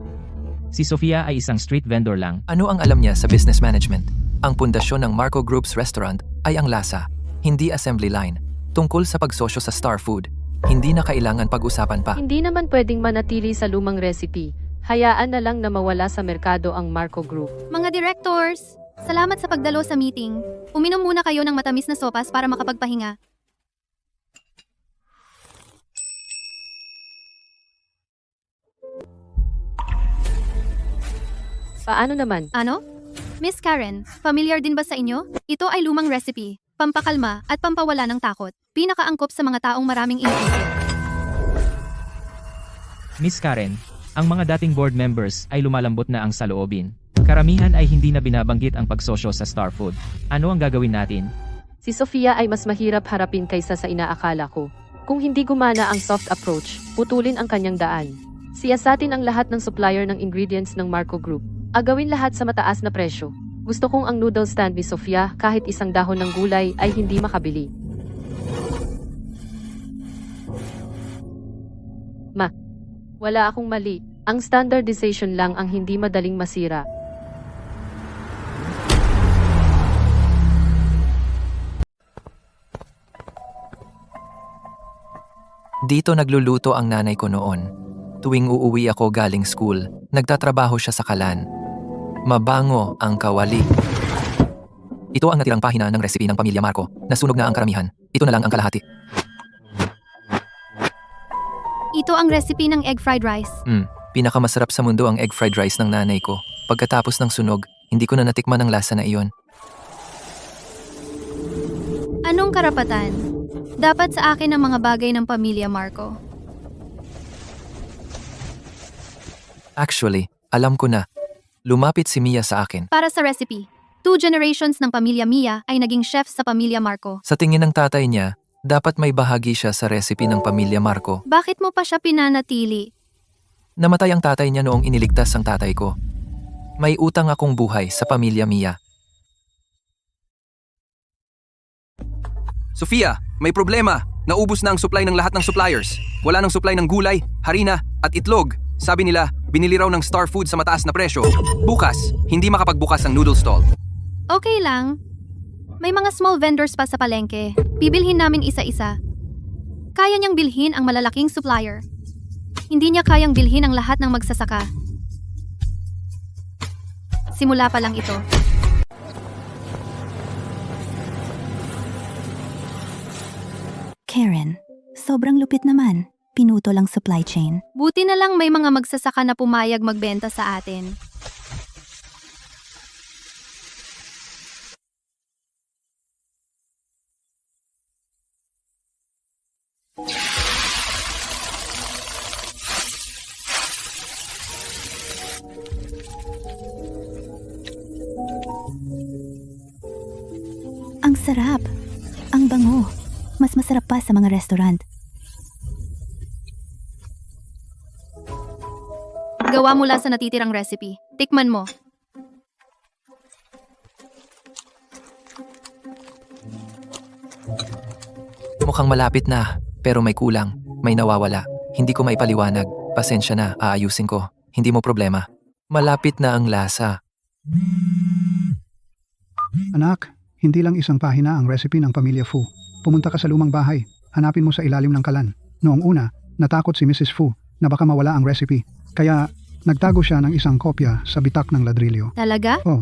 Si Sofia ay isang street vendor lang. Ano ang alam niya sa business management? Ang pundasyon ng Marco Group's restaurant ay ang lasa, hindi assembly line. Tungkol sa pagsosyo sa Star Food, hindi na kailangan pag-usapan pa. Hindi naman pwedeng manatili sa lumang recipe. Hayaan na lang na mawala sa merkado ang Marco Group. Mga directors, salamat sa pagdalo sa meeting. Uminom muna kayo ng matamis na sopas para makapagpahinga. Paano naman? Ano? Miss Karen, familiar din ba sa inyo? Ito ay lumang recipe, pampakalma at pampawala ng takot. Pinakaangkop sa mga taong maraming iniisip. Miss Karen, ang mga dating board members ay lumalambot na ang saloobin. Karamihan ay hindi na binabanggit ang pagsosyo sa Star Food. Ano ang gagawin natin? Si Sofia ay mas mahirap harapin kaysa sa inaakala ko. Kung hindi gumana ang soft approach, putulin ang kanyang daan. Siyasatin ang lahat ng supplier ng ingredients ng Marco Group. Agawin lahat sa mataas na presyo. Gusto kong ang noodle stand ni Sofia kahit isang dahon ng gulay ay hindi makabili. Wala akong mali. Ang standardization lang ang hindi madaling masira. Dito nagluluto ang nanay ko noon. Tuwing uuwi ako galing school, nagtatrabaho siya sa kalan. Mabango ang kawali. Ito ang natirang pahina ng recipe ng Pamilya Marco. Nasunog na ang karamihan. Ito na lang ang kalahati. Ito ang recipe ng egg fried rice. Pinakamasarap sa mundo ang egg fried rice ng nanay ko. Pagkatapos ng sunog, hindi ko na natikman ang lasa na iyon. Anong karapatan? Dapat sa akin ang mga bagay ng Pamilya Marco. Actually, alam ko na. Lumapit si Mia sa akin. Para sa recipe, 2 generations ng Pamilya Mia ay naging chef sa Pamilya Marco. Sa tingin ng tatay niya, dapat may bahagi siya sa recipe ng Pamilya Marco. Bakit mo pa siya pinanatili? Namatay ang tatay niya noong iniligtas ang tatay ko. May utang akong buhay sa Pamilya Mia. Sofia, may problema. Naubos na ang supply ng lahat ng suppliers. Wala nang supply ng gulay, harina, at itlog. Sabi nila, binili raw ng Star Food sa mataas na presyo. Bukas, hindi makapagbukas ang noodle stall. Okay lang. May mga small vendors pa sa palengke. Bibilhin namin isa-isa. Kaya niyang bilhin ang malalaking supplier. Hindi niya kayang bilhin ang lahat ng magsasaka. Simula pa lang ito. Karen, sobrang lupit naman. Pinuto lang supply chain. Buti na lang may mga magsasaka na pumayag magbenta sa atin. Ang sarap. Ang bango. Mas masarap pa sa mga restaurant. Gawa mula sa natitirang recipe. Tikman mo. Mukhang malapit na, pero may kulang. May nawawala. Hindi ko maipaliwanag. Pasensya na, aayusin ko. Hindi mo problema. Malapit na ang lasa. Anak, hindi lang isang pahina ang recipe ng Pamilya Fu. Pumunta ka sa lumang bahay. Hanapin mo sa ilalim ng kalan. Noong una, natakot si Mrs. Fu na baka mawala ang recipe. Kaya nagtago siya ng isang kopya sa bitak ng ladrilyo. Talaga? Oh,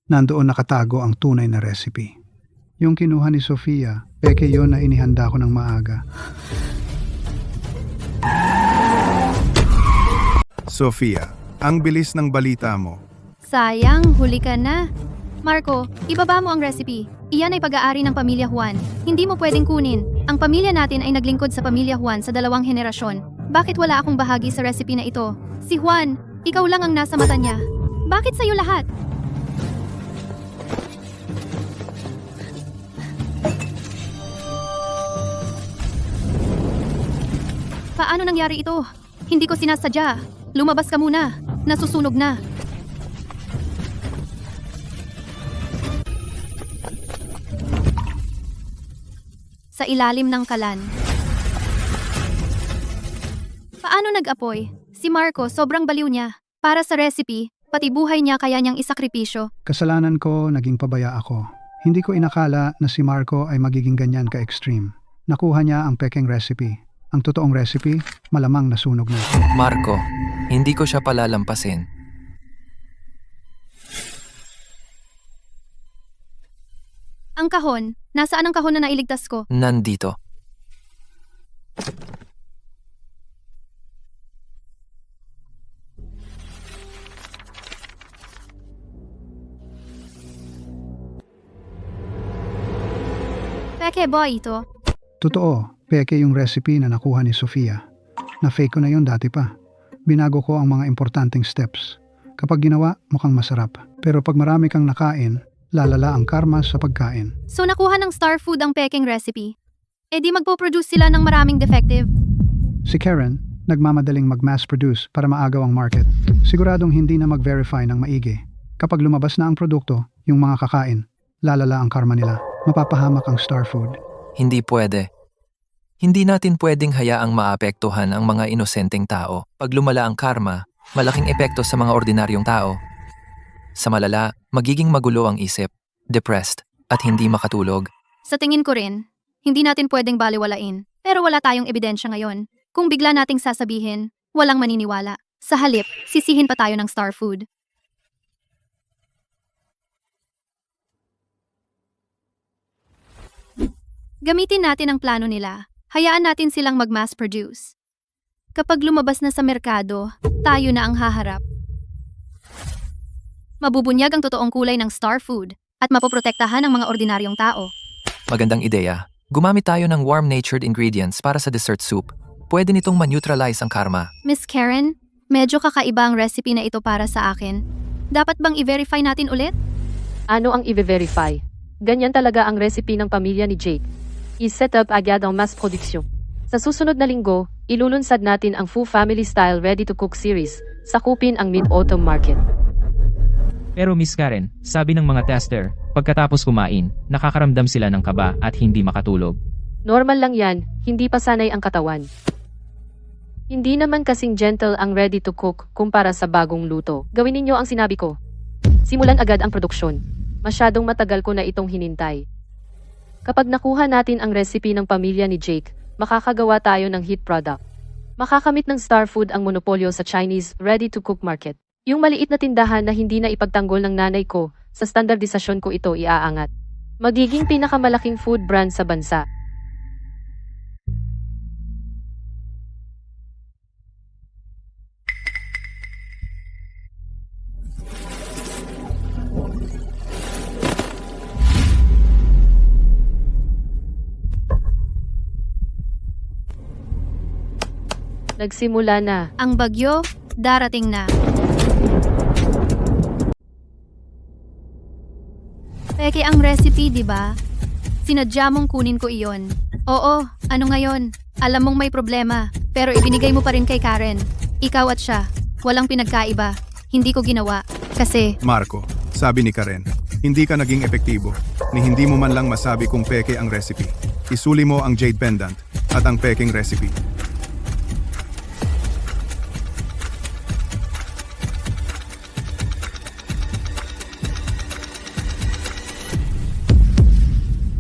nandoon nakatago ang tunay na recipe. Yung kinuha ni Sofia, peke yon na inihanda ko ng maaga. Sofia, ang bilis ng balita mo. Sayang, huli ka na. Marco, ibaba mo ang recipe. Iyan ay pag-aari ng Pamilya Juan. Hindi mo pwedeng kunin. Ang pamilya natin ay naglingkod sa Pamilya Juan sa 2 henerasyon. Bakit wala akong bahagi sa recipe na ito? Si Juan, ikaw lang ang nasa mata niya. Bakit sa'yo lahat? Paano nangyari ito? Hindi ko sinasadya. Lumabas ka muna. Nasusunog na. Sa ilalim ng kalan. Paano nag-apoy? Si Marco sobrang baliw niya. Para sa recipe, pati buhay niya kaya niyang isakripisyo. Kasalanan ko, naging pabaya ako. Hindi ko inakala na si Marco ay magiging ganyan ka-extreme. Nakuha niya ang pekeng recipe. Ang totoong recipe, malamang nasunog na. Marco, hindi ko siya palalampasin. Ang kahon. Nasaan ang kahon na nailigtas ko? Nandito. Peke boy ito. Totoo, peke yung recipe na nakuha ni Sofia. Na-fake ko na yun dati pa. Binago ko ang mga importanteng steps. Kapag ginawa, mukhang masarap. Pero pag marami kang nakain, lalala ang karma sa pagkain. So nakuha ng Star Food ang peking recipe. E di magpo-produce sila ng maraming defective. Si Karen, nagmamadaling mag-mass produce para maagaw ang market. Siguradong hindi na mag-verify ng maigi. Kapag lumabas na ang produkto, yung mga kakain, lalala ang karma nila. Mapapahamak ang Star Food. Hindi pwede. Hindi natin pwedeng hayaang maapektuhan ang mga inosenteng tao. Pag lumala ang karma, malaking epekto sa mga ordinaryong tao. Sa malala, magiging magulo ang isip, depressed, at hindi makatulog. Sa tingin ko rin, hindi natin pwedeng baliwalain. Pero wala tayong ebidensya ngayon. Kung bigla nating sasabihin, walang maniniwala. Sa halip, sisihin pa tayo ng Star Food. Gamitin natin ang plano nila. Hayaan natin silang mag-mass produce. Kapag lumabas na sa merkado, tayo na ang haharap. Mabubunyag ang totoong kulay ng Star Food at mapoprotektahan ang mga ordinaryong tao. Magandang ideya. Gumamit tayo ng warm-natured ingredients para sa dessert soup. Pwede nitong ma-neutralize ang karma. Miss Karen, medyo kakaiba ang recipe na ito para sa akin. Dapat bang i-verify natin ulit? Ano ang i-verify? Ganyan talaga ang recipe ng pamilya ni Jake. I-set up agad ang mass production. Sa susunod na linggo, ilulunsad natin ang Fu Family Style Ready to Cook series. Sakupin ang mid-autumn market. Pero Miss Karen, sabi ng mga tester, pagkatapos kumain, nakakaramdam sila ng kaba at hindi makatulog. Normal lang yan, hindi pa sanay ang katawan. Hindi naman kasing gentle ang ready to cook kumpara sa bagong luto. Gawin ninyo ang sinabi ko. Simulan agad ang produksyon. Masyadong matagal ko na itong hinintay. Kapag nakuha natin ang recipe ng pamilya ni Jake, makakagawa tayo ng hit product. Makakamit ng Star Food ang monopolyo sa Chinese ready-to-cook market. Yung maliit na tindahan na hindi na ipagtanggol ng nanay ko, sa standardisasyon ko ito iaangat. Magiging pinakamalaking food brand sa bansa. Nagsimula na. Ang bagyo, darating na. Peke ang recipe, di ba? Sinadya mong kunin ko iyon. Oo, ano ngayon? Alam mong may problema, pero ibinigay mo pa rin kay Karen. Ikaw at siya, walang pinagkaiba. Hindi ko ginawa, kasi Marco, sabi ni Karen, hindi ka naging epektibo, ni hindi mo man lang masabi kung peke ang recipe. Isuli mo ang jade pendant at ang peking recipe.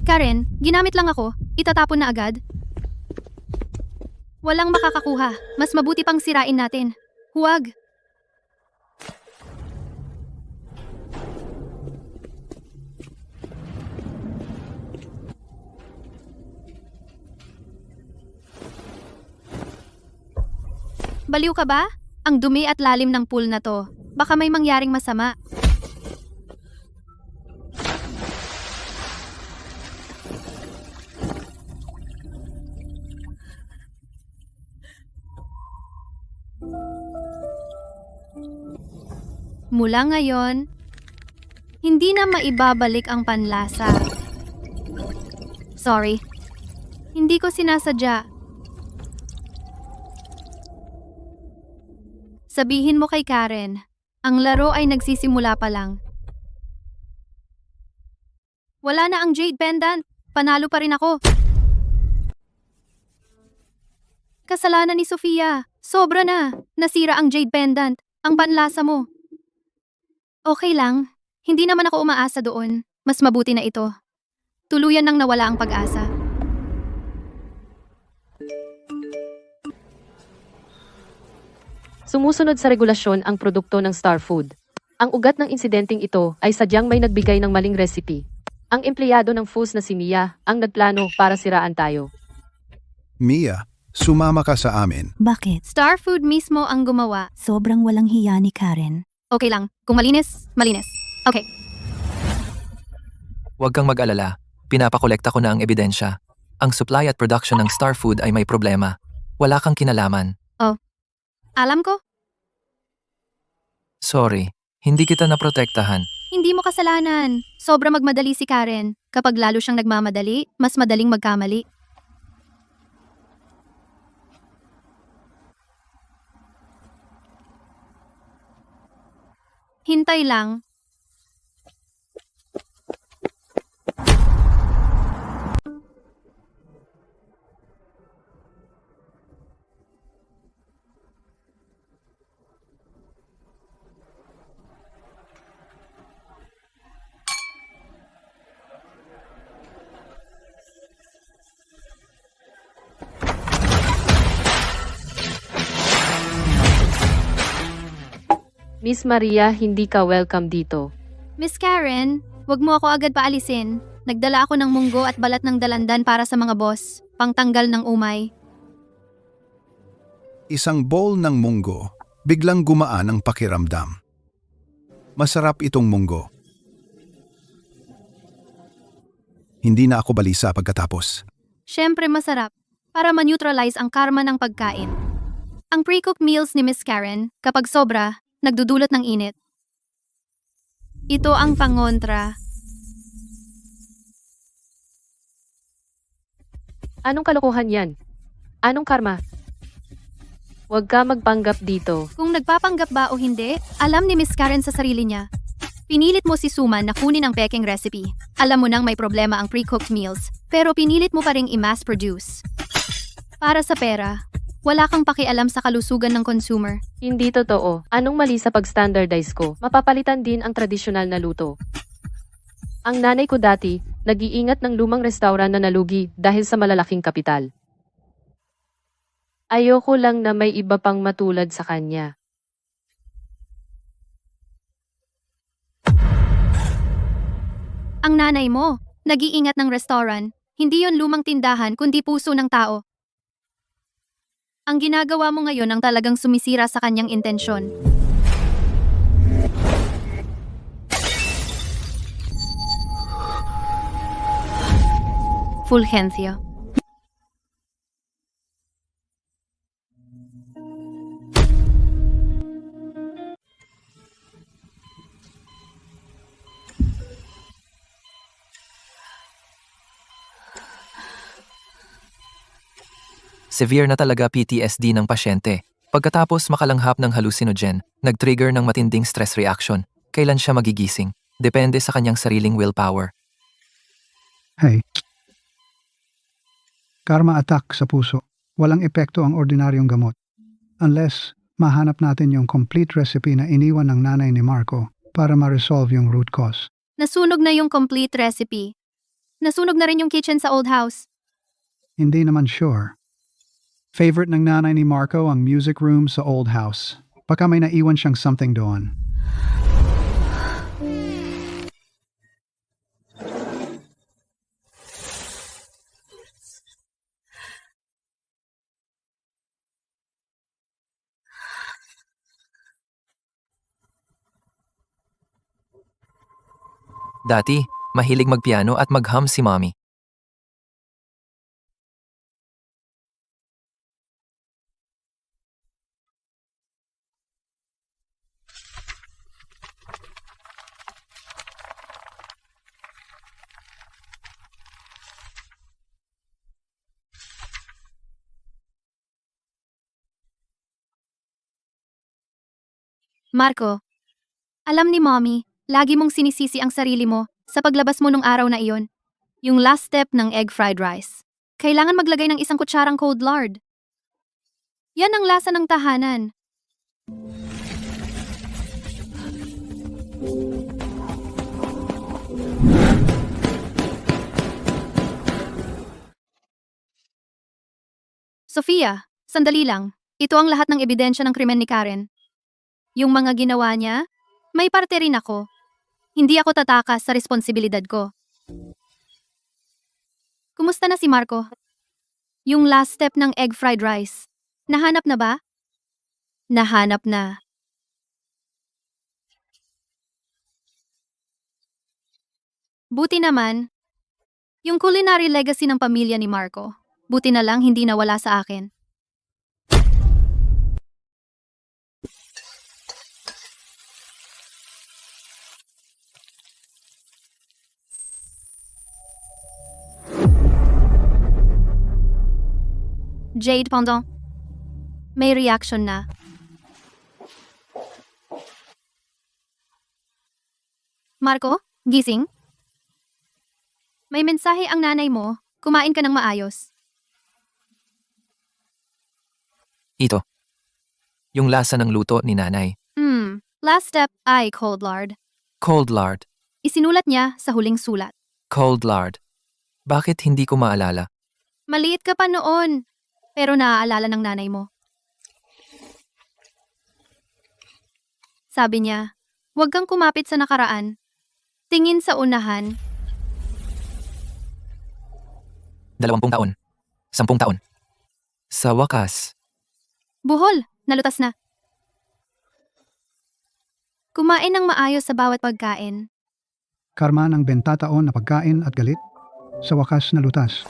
Karen, ginamit lang ako. Itatapon na agad. Walang makakakuha. Mas mabuti pang sirain natin. Huwag. Baliw ka ba? Ang dumi at lalim ng pool na to. Baka may mangyaring masama. Mula ngayon, hindi na maibabalik ang panlasa. Sorry. Hindi ko sinasadya. Sabihin mo kay Karen, ang laro ay nagsisimula pa lang. Wala na ang jade pendant. Panalo pa rin ako. Kasalanan ni Sofia. Sobra na. Nasira ang jade pendant. Ang panlasa mo. Okay lang. Hindi naman ako umaasa doon. Mas mabuti na ito. Tuluyan nang nawala ang pag-asa. Sumusunod sa regulasyon ang produkto ng Star Food. Ang ugat ng insidenteng ito ay sadyang may nagbigay ng maling recipe. Ang empleyado ng FUS na si Mia ang nagplano para siraan tayo. Mia, sumama ka sa amin. Bakit? Star Food mismo ang gumawa. Sobrang walang hiya ni Karen. Okay lang. Kung malinis, malinis. Okay. Huwag kang mag-alala. Pinapakolekta ko na ang ebidensya. Ang supply at production ng Star Food ay may problema. Wala kang kinalaman. Alam ko, Sorry, hindi kita naprotektahan. hindi mo kasalanan. Sobra magmadali si Karen. Kapag lalo siyang nagmamadali, mas madaling magkamali. Hintay lang. Miss Maria, hindi ka welcome dito. Miss Karen, wag mo ako agad paalisin. Nagdala ako ng munggo at balat ng dalandan para sa mga boss. Pangtanggal ng umay. Isang bowl ng munggo, biglang gumaan ang pakiramdam. Masarap itong munggo. Hindi na ako balisa pagkatapos. Siyempre masarap. Para ma-neutralize ang karma ng pagkain. Ang pre-cooked meals ni Miss Karen, kapag sobra, nagdudulot ng init. Ito ang pangontra. Anong kalokohan yan? Anong karma? Huwag ka magpanggap dito. Kung nagpapanggap ba o hindi, alam ni Miss Karen sa sarili niya. Pinilit mo si Suman na kunin ang peking recipe. Alam mo nang may problema ang pre-cooked meals, pero pinilit mo pa ring i-mass produce. Para sa pera, wala kang pakialam sa kalusugan ng consumer. Hindi totoo. Anong mali sa pag-standardize ko? Mapapalitan din ang tradisyonal na luto. Ang nanay ko dati, nag-iingat ng lumang restaurant na nalugi dahil sa malalaking kapital. Ayoko lang na may iba pang matulad sa kanya. Ang nanay mo, nag-iingat ng restaurant. Hindi yon lumang tindahan kundi puso ng tao. Ang ginagawa mo ngayon ang talagang sumisira sa kanyang intensyon. Fulgencio. Severe na talaga PTSD ng pasyente. Pagkatapos makalanghap ng hallucinogen, nag-trigger ng matinding stress reaction. Kailan siya magigising? Depende sa kanyang sariling willpower. Hey. Karma attack sa puso. Walang epekto ang ordinaryong gamot. Unless mahanap natin yung complete recipe na iniwan ng nanay ni Marco para ma-resolve yung root cause. Nasunog na yung complete recipe. Nasunog na rin yung kitchen sa old house. Hindi naman sure. Favorite ng nanay ni Marco ang music room sa old house. Baka may naiwan siyang something doon. Dati, mahilig magpiano at mag-hum si Mommy. Marco, alam ni Mommy, lagi mong sinisisi ang sarili mo sa paglabas mo nung araw na iyon. Yung last step ng egg fried rice. Kailangan maglagay ng 1 kutsarang cold lard. Yan ang lasa ng tahanan. Sofia, sandali lang. Ito ang lahat ng ebidensya ng krimen ni Karen. Yung mga ginawa niya, may parte rin ako. Hindi ako tatakas sa responsibilidad ko. Kumusta na si Marco? Yung last step ng egg fried rice. Nahanap na ba? Nahanap na. Buti naman, yung culinary legacy ng pamilya ni Marco. Buti na lang hindi nawala sa akin. Jade Pendant. May reaction na. Marco, gising? May mensahe ang nanay mo. Kumain ka ng maayos. Ito. Yung lasa ng luto ni nanay. Last step ay cold lard. Cold lard. Isinulat niya sa huling sulat. Cold lard. Bakit hindi ko maalala? Maliit ka pa noon. Pero naaalala ng nanay mo. Sabi niya, huwag kang kumapit sa nakaraan. Tingin sa unahan. 20 taon. 10 taon. Sa wakas, Buhol, nalutas na. Kumain ng maayos sa bawat pagkain. Karma ng bentataon na pagkain at galit. Sa wakas na lutas.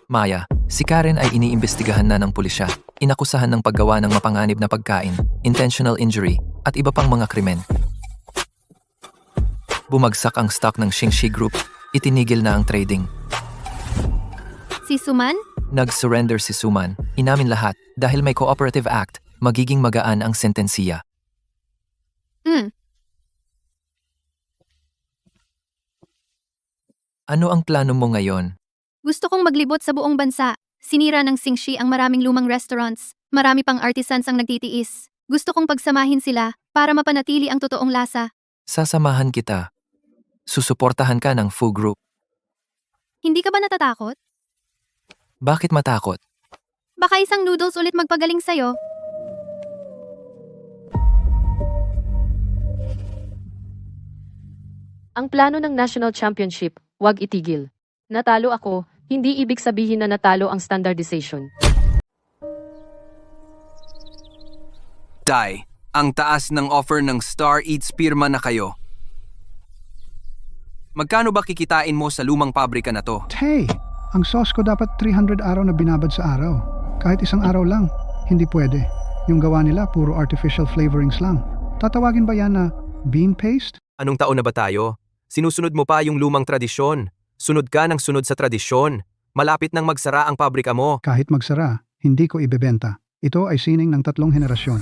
Maya, si Karen ay iniimbestigahan na ng pulisya. Inakusahan ng paggawa ng mapanganib na pagkain, intentional injury, at iba pang mga krimen. Bumagsak ang stock ng Xingxi Group. Itinigil na ang trading. Si Suman? Nag-surrender si Suman. Inamin lahat dahil may cooperative act, magiging magaan ang sentensiya. Ano ang plano mo ngayon? Gusto kong maglibot sa buong bansa. Sinira ng Xingxi ang maraming lumang restaurants. Marami pang artisans ang nagtitiis. Gusto kong pagsamahin sila para mapanatili ang totoong lasa. Sasamahan kita. Susuportahan ka ng Fu Group. Hindi ka ba natatakot? Bakit matakot? Baka isang noodles ulit magpagaling sa'yo. Ang plano ng National Championship, wag itigil. Natalo ako, hindi ibig sabihin na natalo ang standardization. Dai, ang taas ng offer ng Star Eats pirma na kayo. Magkano ba kikitain mo sa lumang pabrika na to? Hey, ang sauce ko dapat 300 araw na binabad sa araw. Kahit isang araw lang, hindi pwede. Yung gawa nila puro artificial flavorings lang. Tatawagin ba yan na bean paste? Anong taon na ba tayo? Sinusunod mo pa yung lumang tradisyon. Sunod ka ng sunod sa tradisyon. Malapit nang magsara ang pabrika mo. Kahit magsara, hindi ko ibebenta. Ito ay sining ng 3 henerasyon.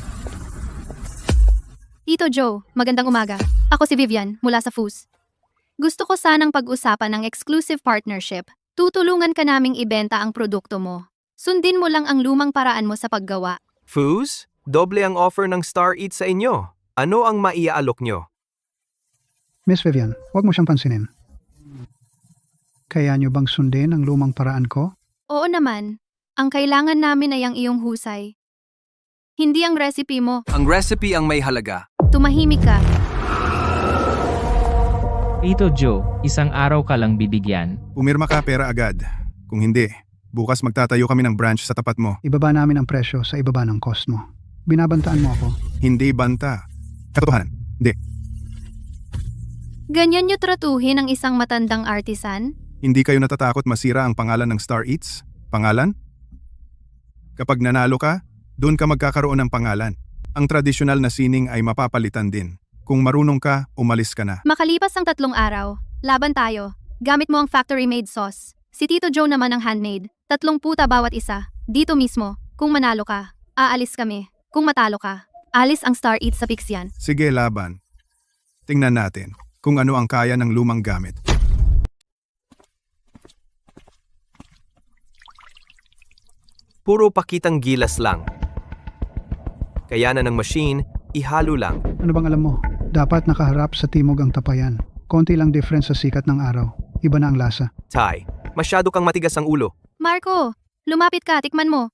Tito Joe, magandang umaga. Ako si Vivian, mula sa FUS. Gusto ko sanang pag-usapan ng exclusive partnership. Tutulungan ka naming ibenta ang produkto mo. Sundin mo lang ang lumang paraan mo sa paggawa. Foos, doble ang offer ng Star Eats sa inyo. Ano ang maiaalok nyo? Miss Vivian, huwag mo siyang pansinin. Kaya niyo bang sundin ang lumang paraan ko? Oo naman. Ang kailangan namin ay ang iyong husay. Hindi ang recipe mo. Ang recipe ang may halaga. Tumahimik ka. Tito Joe, isang araw ka lang bibigyan. Pumirma ka pera agad. Kung hindi, bukas magtatayo kami ng branch sa tapat mo. Ibaba namin ang presyo sa ibaba ng cost mo. Binabantaan mo ako. Hindi banta. Katotohanan. Hindi. Ganyan niyo tratuhin ang isang matandang artisan? Hindi kayo natatakot masira ang pangalan ng Star Eats? Pangalan? Kapag nanalo ka, doon ka magkakaroon ng pangalan. Ang tradisyonal na sining ay mapapalitan din. Kung marunong ka, umalis ka na. Makalipas ang 3 araw, laban tayo. Gamit mo ang factory-made sauce. Si Tito Joe naman ang handmade. 30 puta bawat isa. Dito mismo. Kung manalo ka, aalis kami. Kung matalo ka, alis ang Star Eats sa Pixian. Sige, laban. Tingnan natin kung ano ang kaya ng lumang gamit. Puro pakitang gilas lang. Kayanan ng machine, ihalo lang. Ano bang alam mo? Dapat nakaharap sa timog ang tapayan. Konti lang difference sa sikat ng araw. Iba na ang lasa. Tay, masyado kang matigas ang ulo. Marco, lumapit ka, tikman mo.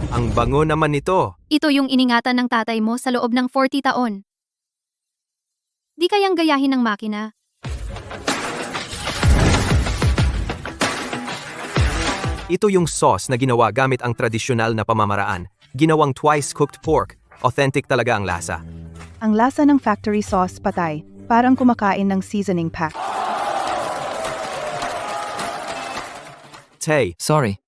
Ang bango naman nito. Ito yung iningatan ng tatay mo sa loob ng 40 taon. Di kayang gayahin ng makina. Ito yung sauce na ginawa gamit ang tradisyonal na pamamaraan. Ginawang twice-cooked pork. Authentic talaga ang lasa. Ang lasa ng factory sauce patay. Parang kumakain ng seasoning pack. Tay, Sorry,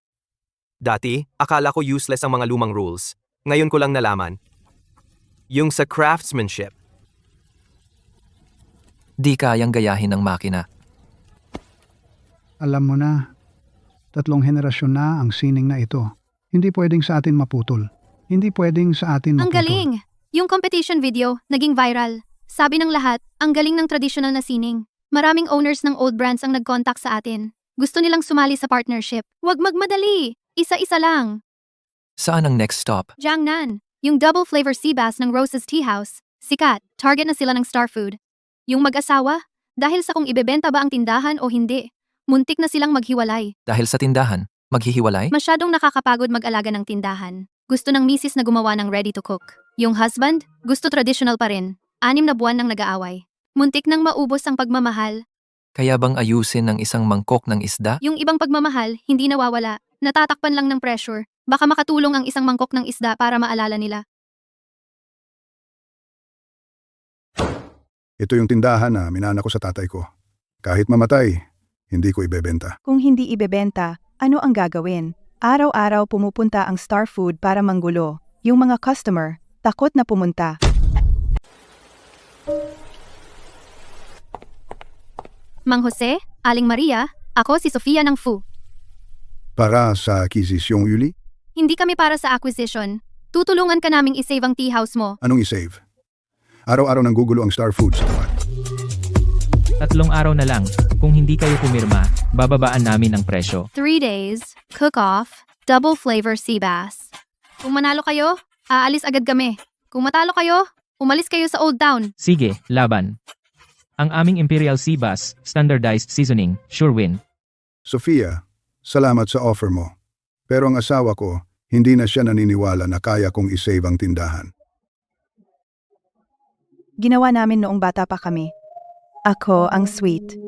dati, akala ko useless ang mga lumang rules. Ngayon ko lang nalaman. Yung sa craftsmanship. di kayang gayahin ng makina. Alam mo na, 3 henerasyon na ang sining na ito. Hindi pwedeng sa atin maputol. Hindi pwedeng sa atin Ang maputol. galing! Yung competition video, naging viral. Sabi ng lahat, ang galing ng traditional na sining. Maraming owners ng old brands ang nag-contact sa atin. Gusto nilang sumali sa partnership. Huwag magmadali! Isa-isa lang. Saan ang next stop? Jiangnan, yung double flavor sea bass ng Rose's Tea House. Sikat, target na sila ng Star Food. Yung mag-asawa, dahil sa kung ibebenta ba ang tindahan o hindi, muntik na silang maghiwalay. Dahil sa tindahan, maghihiwalay? Masyadong nakakapagod mag-alaga ng tindahan. Gusto ng misis na gumawa ng ready to cook. Yung husband, gusto traditional pa rin. 6 na buwan nang nag-aaway. Muntik nang maubos ang pagmamahal. Kaya bang ayusin ng isang mangkok ng isda? Yung ibang pagmamahal, hindi nawawala. Natatakpan lang ng pressure. Baka makatulong ang isang mangkok ng isda para maalala nila. Ito yung tindahan na minana ko sa tatay ko. Kahit mamatay, hindi ko ibebenta. Kung hindi ibebenta, ano ang gagawin? Araw-araw pumupunta ang Star Food para manggulo. Yung mga customer, takot na pumunta. Mang Jose, Aling Maria, ako si Sofia ng FU. Para sa akisisyong Yuli, Hindi kami para sa acquisition. Tutulungan ka naming isave ang tea house mo. anong isave? Araw-araw nang gugulo ang Star Foods sa tapat. 3 araw na lang. Kung hindi kayo pumirma, bababaan namin ang presyo. 3 days, cook-off, double flavor sea bass. Kung manalo kayo, aalis agad kami. Kung matalo kayo, umalis kayo sa Old Town. Sige, laban. Ang aming Imperial Sea Bass, standardized seasoning, sure win. Sofia, salamat sa offer mo. Pero ang asawa ko, hindi na siya naniniwala na kaya kong isave ang tindahan. Ginawa namin noong bata pa kami. Ako ang sweet.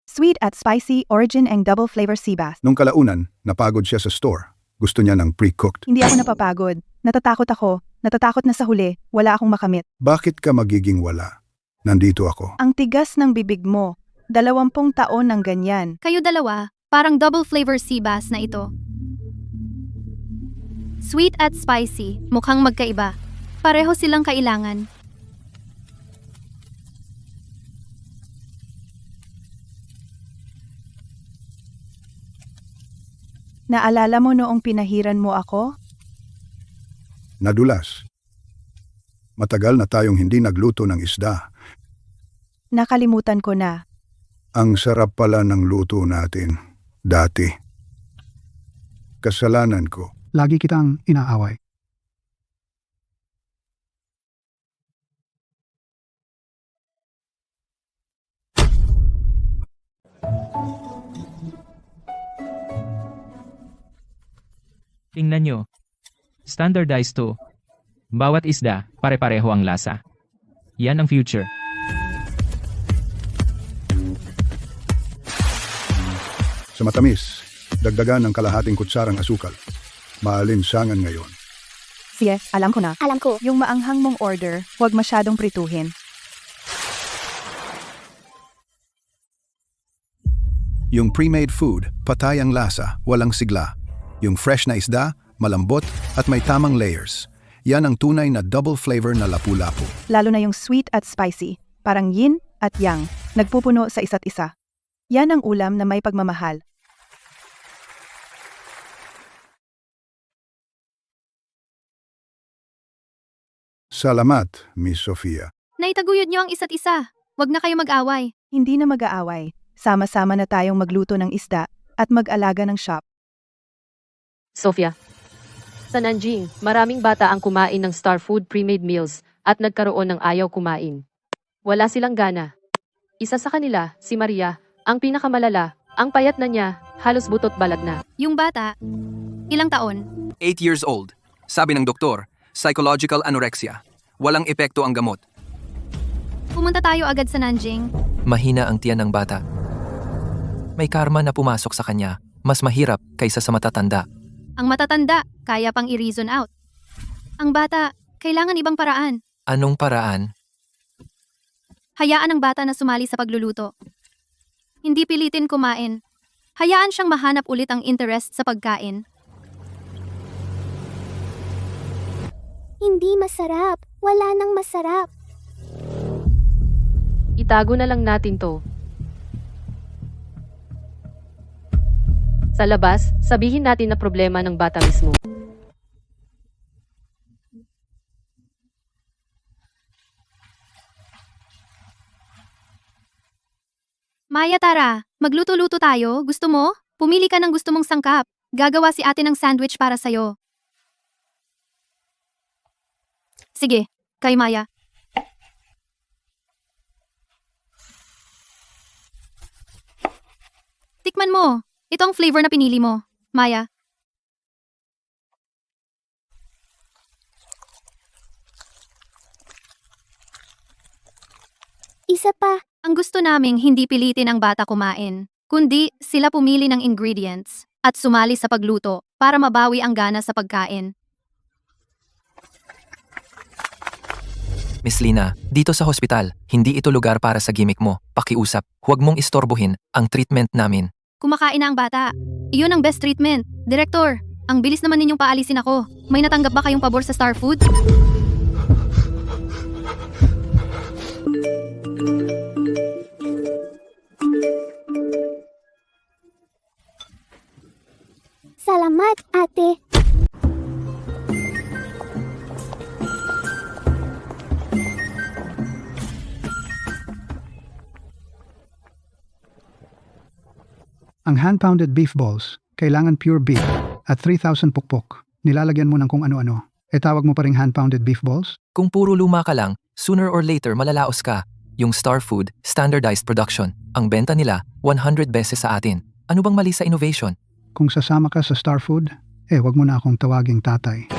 Sweet at spicy, origin and double flavor sea bass. Nung kalaunan, napagod siya sa store. Gusto niya ng pre-cooked. Hindi ako napapagod. Natatakot ako. Natatakot na sa huli. Wala akong makamit. Bakit ka magiging wala? Nandito ako. Ang tigas ng bibig mo. 20 taon ng ganyan. Kayo dalawa, parang double flavor sea bass na ito. Sweet at spicy, mukhang magkaiba. Pareho silang kailangan. Naalala mo noong pinahiran mo ako? Nadulas. Matagal na tayong hindi nagluto ng isda. Nakalimutan ko na. Ang sarap pala ng luto natin dati. Kasalanan ko. Lagi kitang inaaway. Tingnan nyo. Standardized to. Bawat isda, pare-pareho ang lasa. Yan ang future. Sa matamis, dagdagan ng kalahating kutsarang asukal. Maalinsangan ngayon. Sige, alam ko na. Alam ko. Yung maanghang mong order, huwag masyadong prituhin. Yung pre-made food, patay ang lasa, walang sigla. Yung fresh na isda, malambot at may tamang layers. Yan ang tunay na double flavor na lapu-lapu. Lalo na yung sweet at spicy, parang yin at yang, nagpupuno sa isa't isa. Yan ang ulam na may pagmamahal. Salamat, Miss Sofia. Naitaguyod niyo ang isa't isa. Huwag na kayo mag-away. Hindi na mag-aaway. Sama-sama na tayong magluto ng isda at mag-alaga ng shop. Sofia. Sa Nanjing, maraming bata ang kumain ng Star Food pre-made meals at nagkaroon ng ayaw kumain. Wala silang gana. Isa sa kanila, si Maria, ang pinakamalala, ang payat na niya, halos butot balag na. Yung bata, ilang taon? 8 years old. Sabi ng doktor, psychological anorexia. Walang epekto ang gamot. Pumunta tayo agad sa Nanjing. Mahina ang tiyan ng bata. May karma na pumasok sa kanya. Mas mahirap kaysa sa matatanda. Ang matatanda, kaya pang i-reason out. Ang bata, kailangan ibang paraan. Anong paraan? Hayaan ang bata na sumali sa pagluluto. Hindi pilitin kumain. Hayaan siyang mahanap ulit ang interest sa pagkain. Hindi masarap. Wala nang masarap. Itago na lang natin to. Sa labas, sabihin natin na problema ng bata mismo. Maya, tara. Magluto-luto tayo. Gusto mo? Pumili ka ng gusto mong sangkap. Gagawa si ate ng sandwich para sa'yo. Sige, kay Maya. Tikman mo. Ito ang flavor na pinili mo, Maya. Isa pa. Ang gusto naming hindi pilitin ang bata kumain, kundi sila pumili ng ingredients at sumali sa pagluto para mabawi ang gana sa pagkain. Miss Lina, dito sa hospital, hindi ito lugar para sa gimmick mo. Pakiusap, huwag mong istorbohin ang treatment namin. Kumakain na ang bata. Iyon ang best treatment. Direktor, ang bilis naman ninyong paalisin ako. May natanggap ba kayong pabor sa Star Food? Salamat, ate. Ang hand-pounded beef balls, kailangan pure beef at 3,000 pukpok. Nilalagyan mo ng kung ano-ano. E tawag mo pa ring hand-pounded beef balls? Kung puro luma ka lang, sooner or later malalaos ka. Yung Star Food, standardized production. Ang benta nila, 100 beses sa atin. Ano bang mali sa innovation? Kung sasama ka sa Star Food, wag mo na akong tawaging tatay.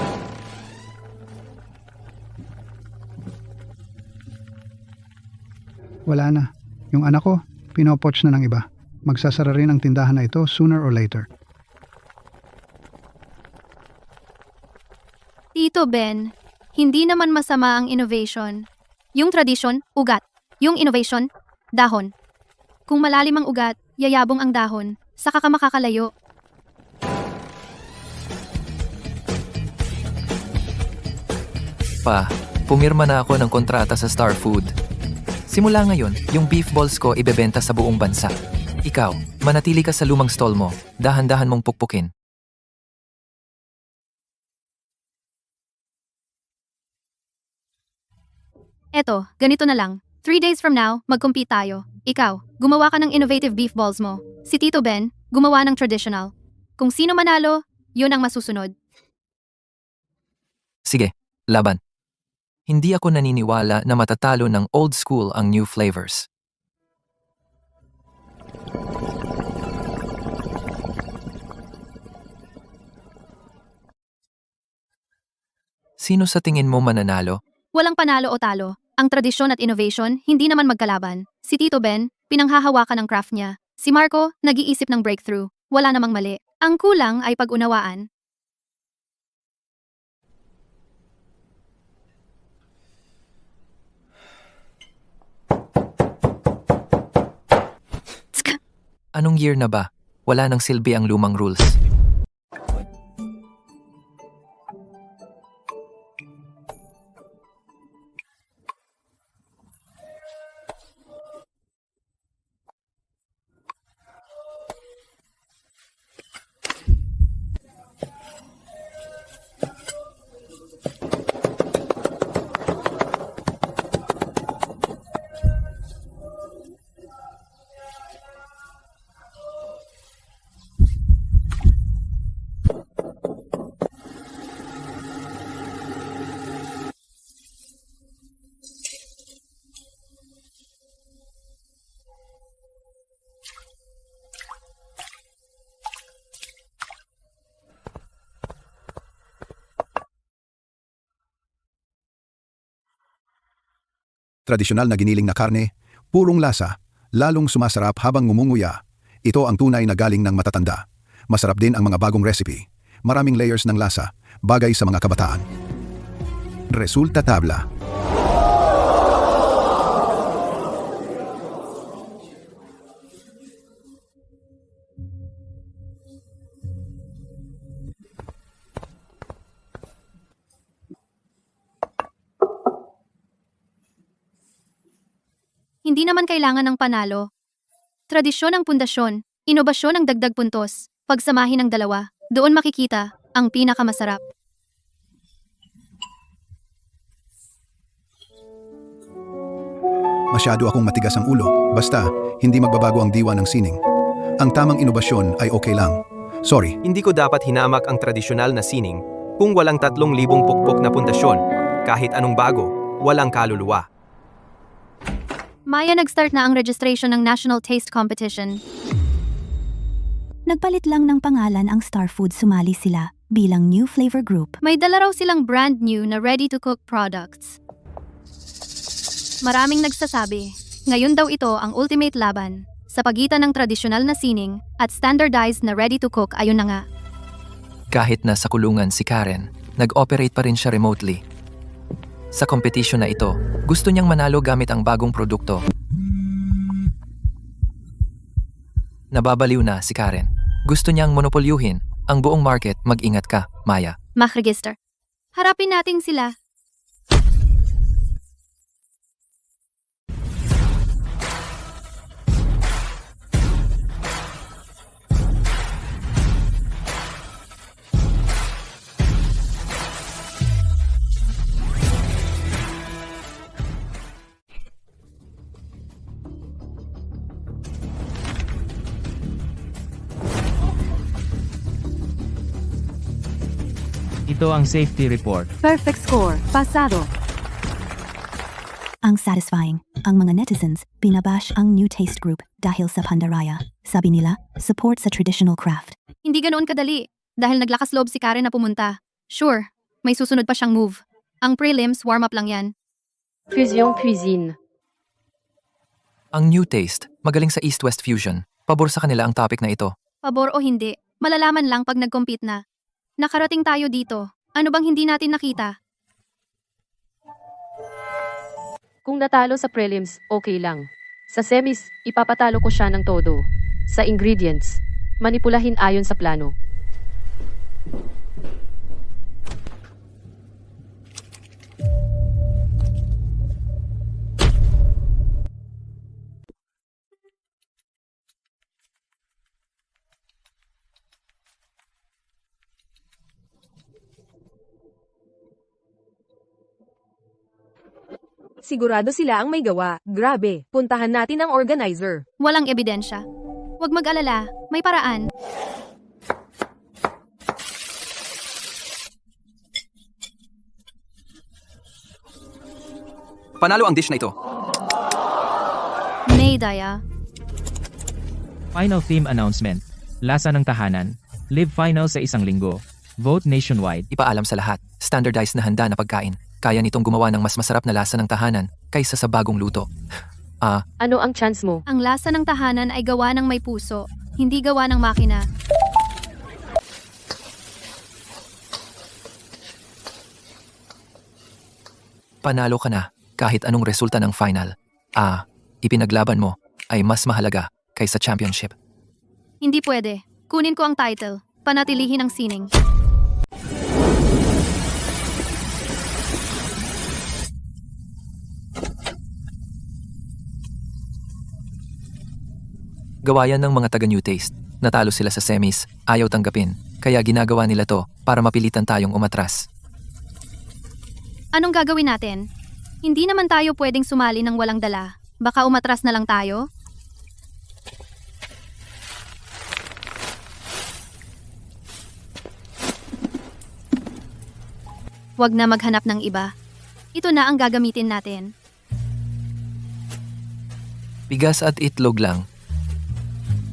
Wala na. Yung anak ko, pinopoch na ng iba. Magsasara rin ang tindahan na ito sooner or later. Tito Ben, hindi naman masama ang innovation. Yung tradisyon, ugat. Yung innovation, dahon. Kung malalim ang ugat, yayabong ang dahon. Saka ka makakalayo. pa, pumirma na ako ng kontrata sa Star Food. Simula ngayon, yung beef balls ko ibebenta sa buong bansa. Ikaw, manatili ka sa lumang stall mo, dahan-dahan mong pukpukin. Eto, ganito na lang. 3 days from now, mag-compete tayo. Ikaw, gumawa ka ng innovative beef balls mo. Si Tito Ben, gumawa ng traditional. Kung sino manalo, yun ang masusunod. Sige, laban. Hindi ako naniniwala na matatalo ng old school ang new flavors. Sino sa tingin mo mananalo? Walang panalo o talo. Ang tradisyon at innovation, hindi naman magkalaban. Si Tito Ben, pinanghahawakan ng craft niya. Si Marco, nag-iisip ng breakthrough. Wala namang mali. Ang kulang ay pag-unawaan. Anong year na ba? Wala nang silbi ang lumang rules. Tradisyonal na giniling na karne, purong lasa, lalong sumasarap habang ngumunguya. Ito ang tunay na galing ng matatanda. Masarap din ang mga bagong recipe. Maraming layers ng lasa, bagay sa mga kabataan. Resulta tabla. Hindi naman kailangan ng panalo. Tradisyon ang pundasyon, inobasyon ang dagdag puntos. Pagsamahin ng dalawa, doon makikita ang pinakamasarap. Masyado akong matigas ang ulo, basta hindi magbabago ang diwa ng sining. Ang tamang inobasyon ay okay lang. Sorry. Hindi ko dapat hinamak ang tradisyonal na sining kung walang 3,000 pukpok na pundasyon. Kahit anong bago, walang kaluluwa. Maya, nag-start na ang registration ng National Taste Competition. Nagpalit lang ng pangalan ang Star Food, sumali sila bilang new flavor group. May dala raw silang brand new na ready-to-cook products. Maraming nagsasabi, ngayon daw ito ang ultimate laban. Sa pagitan ng tradisyonal na sining at standardized na ready-to-cook, ayun na nga. Kahit nasa kulungan si Karen, nag-operate pa rin siya remotely. Sa competition na ito, gusto niyang manalo gamit ang bagong produkto. Nababaliw na si Karen. Gusto niyang monopolyuhin ang buong market. Mag-ingat ka, Maya. Mac-register. Harapin natin sila. Ito ang safety report. Perfect score. Pasado. Ang satisfying. Ang mga netizens, binabash ang new taste group dahil sa Pandaraya. Sabi nila, support sa traditional craft. Hindi ganoon kadali, dahil naglakas loob si Karen na pumunta. Sure, may susunod pa siyang move. Ang prelims, warm-up lang yan. Fusion Cuisine. Ang new taste, magaling sa East-West fusion. Pabor sa kanila ang topic na ito. Pabor o hindi, malalaman lang pag nag-compete na. Nakarating tayo dito. Ano bang hindi natin nakita? Kung natalo sa prelims, okay lang. Sa semis, ipapatalo ko siya ng todo. Sa ingredients, manipulahin ayon sa plano. Sigurado sila ang may gawa. Grabe, puntahan natin ang organizer. Walang ebidensya. Huwag mag-alala, may paraan. Panalo ang dish na ito. Nay, Daya. Final theme announcement. Lasa ng tahanan. Live final sa isang linggo. Vote nationwide. Ipaalam sa lahat, standardized na handa na pagkain. Kaya nitong gumawa ng mas masarap na lasa ng tahanan kaysa sa bagong luto. Ano ang chance mo? Ang lasa ng tahanan ay gawa ng may puso, hindi gawa ng makina. Panalo ka na kahit anong resulta ng final. Ipinaglaban mo ay mas mahalaga kaysa championship. Hindi pwede. Kunin ko ang title. Panatilihin ang sining. Gawa yan ng mga taga New Taste. Natalo sila sa semis, ayaw tanggapin. Kaya ginagawa nila to para mapilitan tayong umatras. Anong gagawin natin? Hindi naman tayo pwedeng sumali ng walang dala. Baka umatras na lang tayo? Huwag na maghanap ng iba. Ito na ang gagamitin natin. Bigas at itlog lang.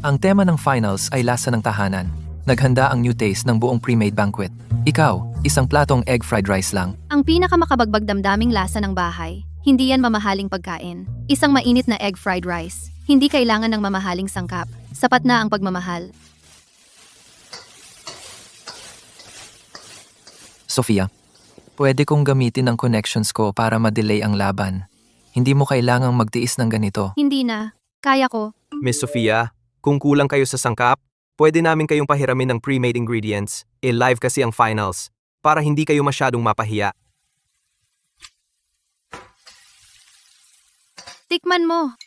Ang tema ng finals ay lasa ng tahanan. Naghanda ang New Taste ng buong pre-made banquet. Ikaw, isang platong egg fried rice lang. Ang pinakamakabagbag damdaming lasa ng bahay. Hindi yan mamahaling pagkain. Isang mainit na egg fried rice. Hindi kailangan ng mamahaling sangkap. Sapat na ang pagmamahal. Sofia, pwede kong gamitin ang connections ko para ma-delay ang laban. Hindi mo kailangang magtiis ng ganito. Hindi na. Kaya ko. Miss Sofia, kung kulang kayo sa sangkap, pwede namin kayong pahiramin ng pre-made ingredients. Live kasi ang finals, para hindi kayo masyadong mapahiya. Tikman mo.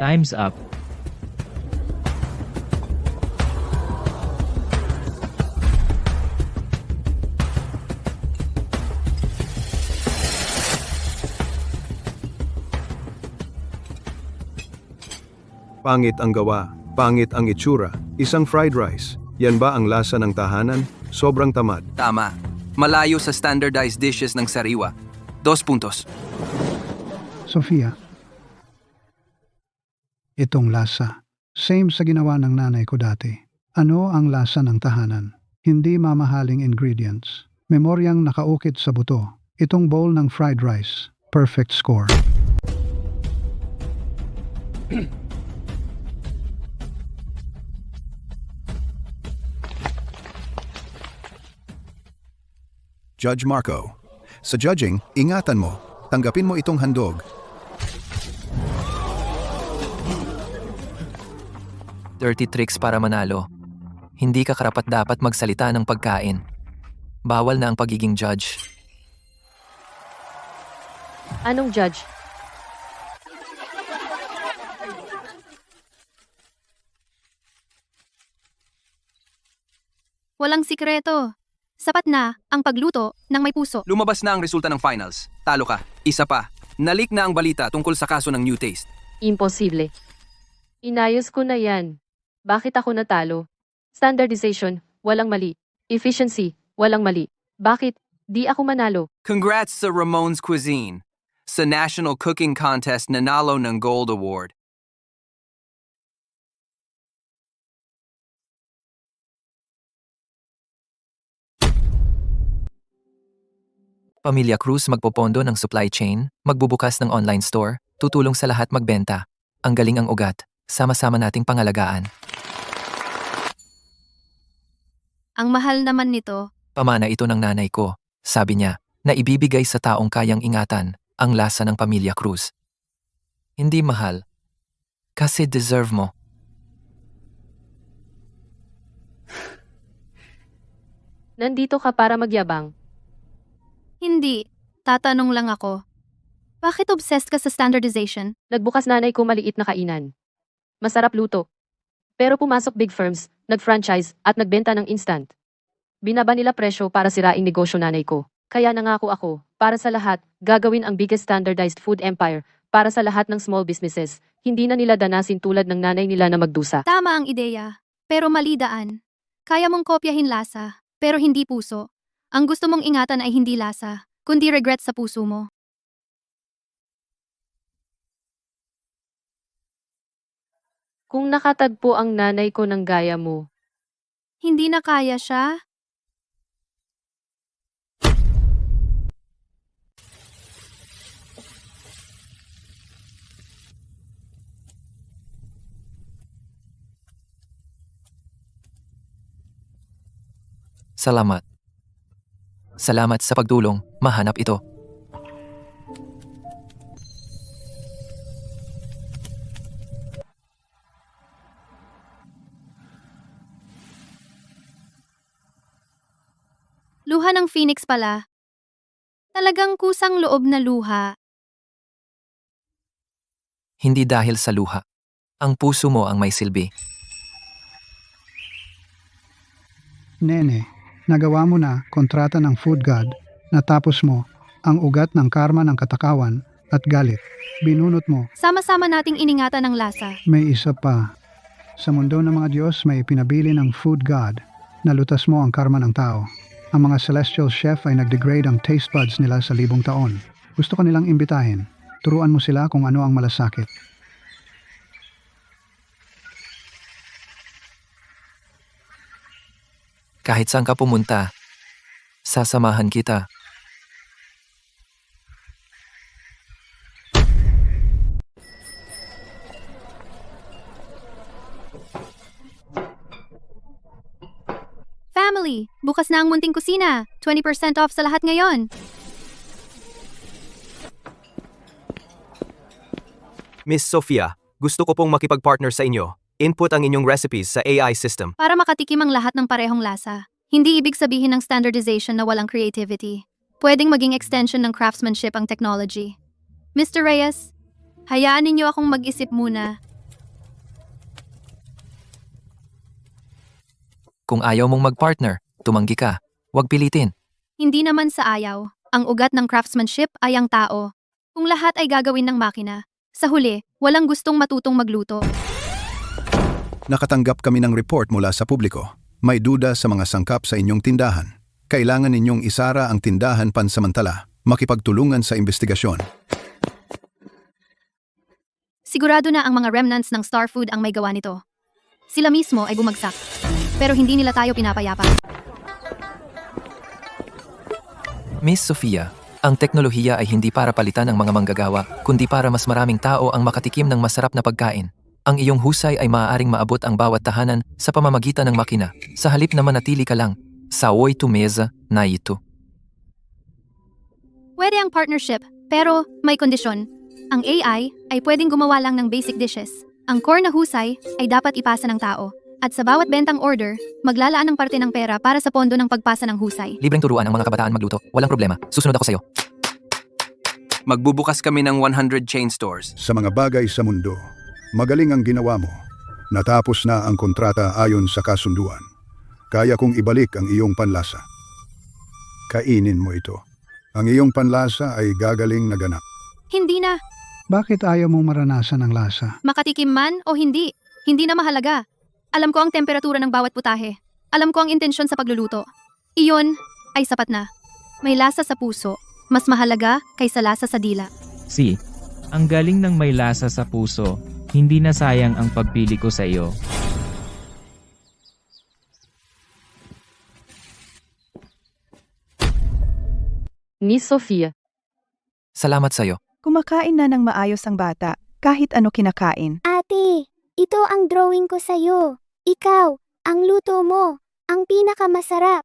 Time's up. Pangit ang gawa, pangit ang itsura. Isang fried rice. Yan ba ang lasa ng tahanan? Sobrang tamad. Tama. Malayo sa standardized dishes ng sariwa. 2 puntos. Sofia, itong lasa. Same sa ginawa ng nanay ko dati. Ano ang lasa ng tahanan? Hindi mamahaling ingredients. Memoryang nakaukit sa buto. Itong bowl ng fried rice. Perfect score. Judge Marco, sa judging, ingatan mo. Tanggapin mo itong handog. Dirty tricks para manalo. Hindi ka karapat-dapat magsalita ng pagkain. Bawal na ang pagiging judge. Anong judge? Walang sikreto. Sapat na ang pagluto ng may puso. Lumabas na ang resulta ng finals. Talo ka. Isa pa. Nalik na ang balita tungkol sa kaso ng New Taste. Imposible. Inayos ko na yan. Bakit ako natalo? Standardization, walang mali. Efficiency, walang mali. Bakit? Di ako manalo. Congrats sa Ramon's Cuisine. Sa National Cooking Contest nanalo ng Gold Award. Pamilya Cruz magpopondo ng supply chain, magbubukas ng online store, tutulong sa lahat magbenta. Ang galing ang ugat, sama-sama nating pangalagaan. Ang mahal naman nito. Pamana ito ng nanay ko. Sabi niya, na ibibigay sa taong kayang ingatan ang lasa ng Pamilya Cruz. Hindi mahal. Kasi deserve mo. Nandito ka para magyabang. Hindi. Tatanong lang ako. Bakit obsessed ka sa standardization? Nagbukas nanay ko maliit na kainan. Masarap luto. Pero pumasok big firms, nag-franchise, at nagbenta ng instant. Binaba nila presyo para siraing negosyo nanay ko. Kaya nangako ako, para sa lahat, gagawin ang biggest standardized food empire para sa lahat ng small businesses. Hindi na nila danasin tulad ng nanay nila na magdusa. Tama ang ideya, pero mali daan. Kaya mong kopyahin lasa, pero hindi puso. Ang gusto mong ingatan ay hindi lasa, kundi regret sa puso mo. Kung nakatagpo ang nanay ko ng gaya mo, Hindi na kaya siya? Salamat. Salamat sa pagtulong, mahanap ito. Luha ng Phoenix pala. Talagang kusang loob na luha. Hindi dahil sa luha. Ang puso mo ang may silbi. Nene, nagawa mo na kontrata ng food god, natapos mo ang ugat ng karma ng katakawan at galit. Binunot mo, Sama-sama nating iningatan ng lasa. may isa pa. Sa mundo ng mga Diyos may pinabili ng food god. Nalutas mo ang karma ng tao. Ang mga celestial chef ay nag-degrade ang taste buds nila sa 1,000 taon. Gusto ka nilang imbitahin. Turuan mo sila kung ano ang malasakit. Kahit saan ka pumunta, sasamahan kita. Family, bukas na ang munting kusina. 20% off sa lahat ngayon. Miss Sofia, gusto ko pong makipag-partner sa inyo. Input ang inyong recipes sa AI system. Para makatikim ang lahat ng parehong lasa. Hindi ibig sabihin ng standardization na walang creativity. Pwedeng maging extension ng craftsmanship ang technology. Mr. Reyes, hayaan ninyo akong mag-isip muna. Kung ayaw mong mag-partner, tumanggi ka. Huwag pilitin. Hindi naman sa ayaw. Ang ugat ng craftsmanship ay ang tao. Kung lahat ay gagawin ng makina, sa huli, walang gustong matutong magluto. Nakatanggap kami ng report mula sa publiko. May duda sa mga sangkap sa inyong tindahan. Kailangan ninyong isara ang tindahan pansamantala. Makipagtulungan sa investigasyon. Sigurado na ang mga remnants ng Star Food ang may gawa nito. Sila mismo ay bumagsak. Pero hindi nila tayo pinapayapa. Miss Sofia, ang teknolohiya ay hindi para palitan ang mga manggagawa, kundi para mas maraming tao ang makatikim ng masarap na pagkain. Ang iyong husay ay maaaring maabot ang bawat tahanan sa pamamagitan ng makina, sa halip na manatili ka lang sa 8 mesa na ito. Pwede ang partnership, pero may kondisyon. Ang AI ay pwedeng gumawa lang ng basic dishes. Ang core na husay ay dapat ipasa ng tao. At sa bawat bentang order, maglalaan ng parte ng pera para sa pondo ng pagpasa ng husay. Libreng turuan ang mga kabataan magluto. Walang problema. Susunod ako sa'yo. Magbubukas kami ng 100 chain stores. Sa mga bagay sa mundo, magaling ang ginawa mo. Natapos na ang kontrata ayon sa kasunduan. Kaya kong ibalik ang iyong panlasa. Kainin mo ito. Ang iyong panlasa ay gagaling na ganap. Hindi na. Bakit ayaw mong maranasan ang lasa? Makatikim man o hindi, hindi na mahalaga. Alam ko ang temperatura ng bawat putahe. Alam ko ang intensyon sa pagluluto. Iyon ay sapat na. May lasa sa puso. Mas mahalaga kaysa lasa sa dila. Si, ang galing ng may lasa sa puso. Hindi na sayang ang pagpili ko sa iyo. Miss Sofia, Salamat sa'yo. Kumakain na ng maayos ang bata, kahit ano kinakain. Ate, ito ang drawing ko sa'yo. Ikaw, ang luto mo, ang pinakamasarap.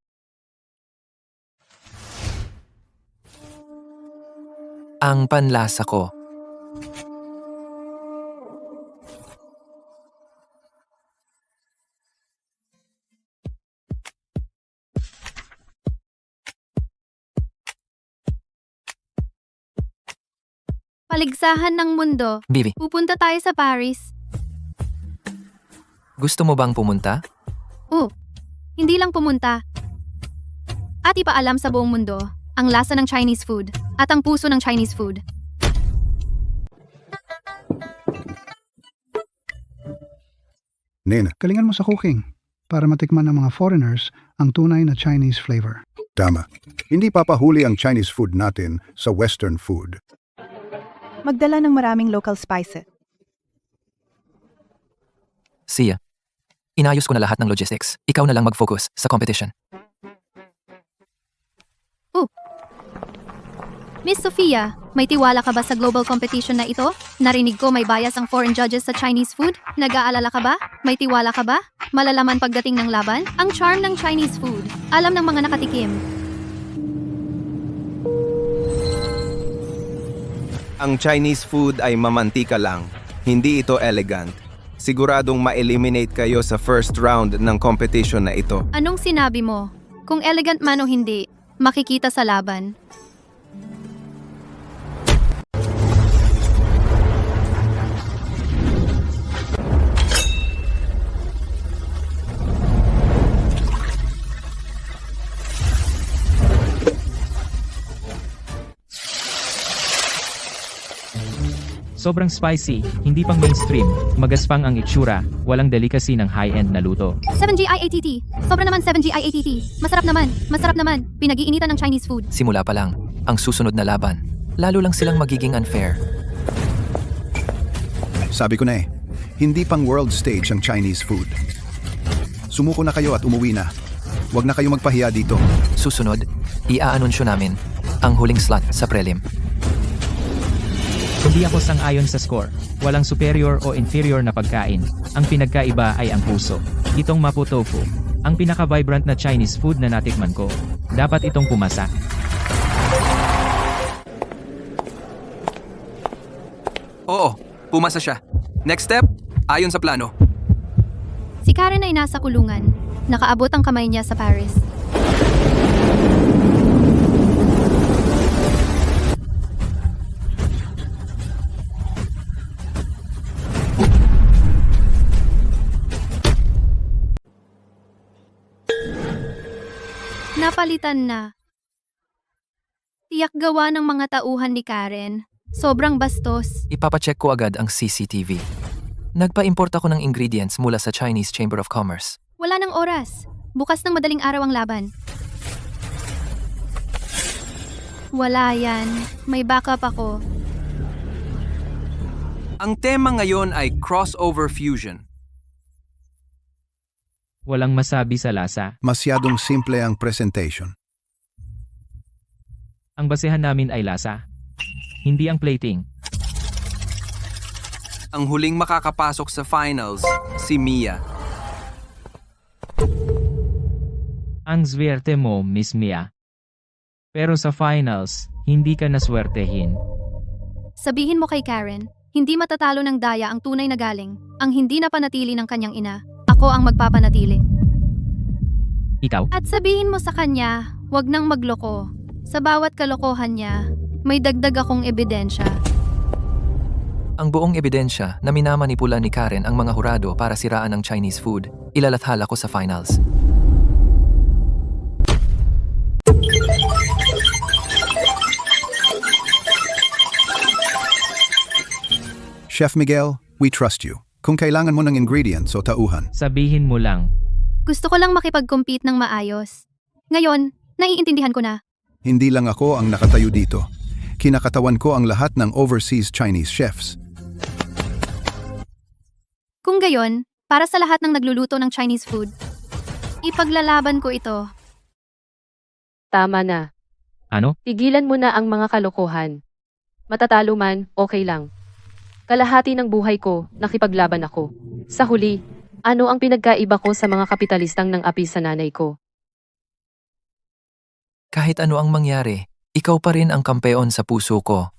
Ang panlasa ko. Paligsahan ng mundo. Bibi, Pupunta tayo sa Paris. gusto mo bang pumunta? Hindi lang pumunta. At ipaalam sa buong mundo ang lasa ng Chinese food at ang puso ng Chinese food. Nina, Galingan mo sa cooking para matikman ng mga foreigners ang tunay na Chinese flavor. tama. Hindi papahuli ang Chinese food natin sa Western food. Magdala ng maraming local spices. Siya. Inayos ko na lahat ng logistics. Ikaw na lang mag-focus sa competition. Miss Sofia, may tiwala ka ba sa global competition na ito? Narinig ko may bias ang foreign judges sa Chinese food. Nag-aalala ka ba? May tiwala ka ba? Malalaman pagdating ng laban? Ang charm ng Chinese food. Alam ng mga nakatikim. Ang Chinese food ay mamantika lang. Hindi ito elegant. Siguradong ma-eliminate kayo sa first round ng competition na ito. Anong sinabi mo? Kung elegant man o hindi, makikita sa laban. Sobrang spicy, hindi pang mainstream, magaspang ang itsura, walang delicacy ng high-end na luto. 7GIATT. Sobra naman 7GIATT. Masarap naman. Masarap naman. Pinag-iinitan ng Chinese food. Simula pa lang, ang susunod na laban. Lalo lang silang magiging unfair. Sabi ko na hindi pang world stage ang Chinese food. Sumuko na kayo at umuwi na. Huwag na kayo magpahiya dito. Susunod, i-aanunsyo namin ang huling slot sa prelim. Hindi ako sang-ayon sa score. Walang superior o inferior na pagkain. Ang pinagkaiba ay ang puso. Itong Mapo Tofu, ang pinaka-vibrant na Chinese food na natikman ko. Dapat itong pumasa. Oo, pumasa siya. Next step, ayon sa plano. Si Karen ay nasa kulungan. Nakaabot ang kamay niya sa Paris. Napalitan na. Tiyak gawa ng mga tauhan ni Karen. Sobrang bastos. Ipapacheck ko agad ang CCTV. Nagpa-import ako ng ingredients mula sa Chinese Chamber of Commerce. Wala ng oras. Bukas ng madaling araw ang laban. Wala yan. May backup ako. Ang tema ngayon ay crossover fusion. Walang masabi sa lasa. Masyadong simple ang presentation. Ang basehan namin ay lasa. Hindi ang plating. Ang huling makakapasok sa finals, si Mia. Ang swerte mo, Miss Mia. Pero sa finals, hindi ka naswertehin. Sabihin mo kay Karen, hindi matatalo ng daya ang tunay na galing, ang hindi napanatili ng kanyang ina. Ako ang magpapanatili. Ikaw? At sabihin mo sa kanya, wag nang magloko. Sa bawat kalokohan niya, may dagdag akong ebidensya. Ang buong ebidensya na minamanipula ni Karen ang mga hurado para siraan ang Chinese food, ilalathala ko sa finals. Chef Miguel, we trust you. Kung kailangan mo ng ingredients o tauhan, Sabihin mo lang. Gusto ko lang makipag-compete ng maayos. Ngayon, naiintindihan ko na. hindi lang ako ang nakatayo dito. Kinakatawan ko ang lahat ng overseas Chinese chefs. Kung gayon, para sa lahat ng nagluluto ng Chinese food, ipaglalaban ko ito. Tama na. Ano? Tigilan mo na ang mga kalokohan. Matatalo man, okay lang. Kalahati ng buhay ko, nakipaglaban ako. Sa huli, ano ang pinagkaiba ko sa mga kapitalistang ng api sa nanay ko? Kahit ano ang mangyari, ikaw pa rin ang kampeon sa puso ko.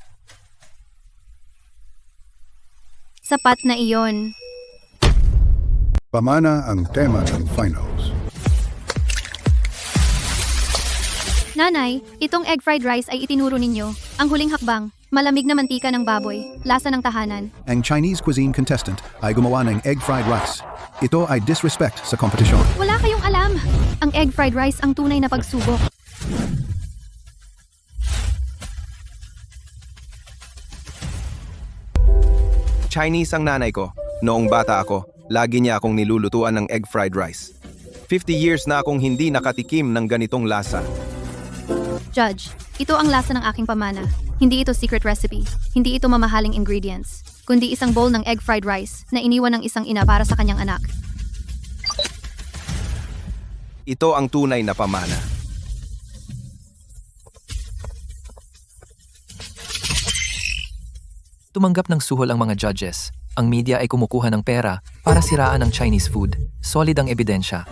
Sapat na iyon. Pamana ang tema ng finals. Nanay, itong egg fried rice ay itinuro ninyo. Ang huling hakbang, malamig na mantika ng baboy, lasa ng tahanan. Ang Chinese cuisine contestant ay gumawa ng egg fried rice. Ito ay disrespect sa kompetisyon. Wala kayong alam! Ang egg fried rice ang tunay na pagsubok. Chinese ang nanay ko. Noong bata ako, lagi niya akong nilulutuan ng egg fried rice. 50 years na akong hindi nakatikim ng ganitong lasa. Judge, ito ang lasa ng aking pamana. Hindi ito secret recipe. Hindi ito mamahaling ingredients. Kundi isang bowl ng egg fried rice na iniwan ng isang ina para sa kanyang anak. Ito ang tunay na pamana. Tumanggap ng suhol ang mga judges. Ang media ay kumukuha ng pera para siraan ang Chinese food. Solid ang ebidensya.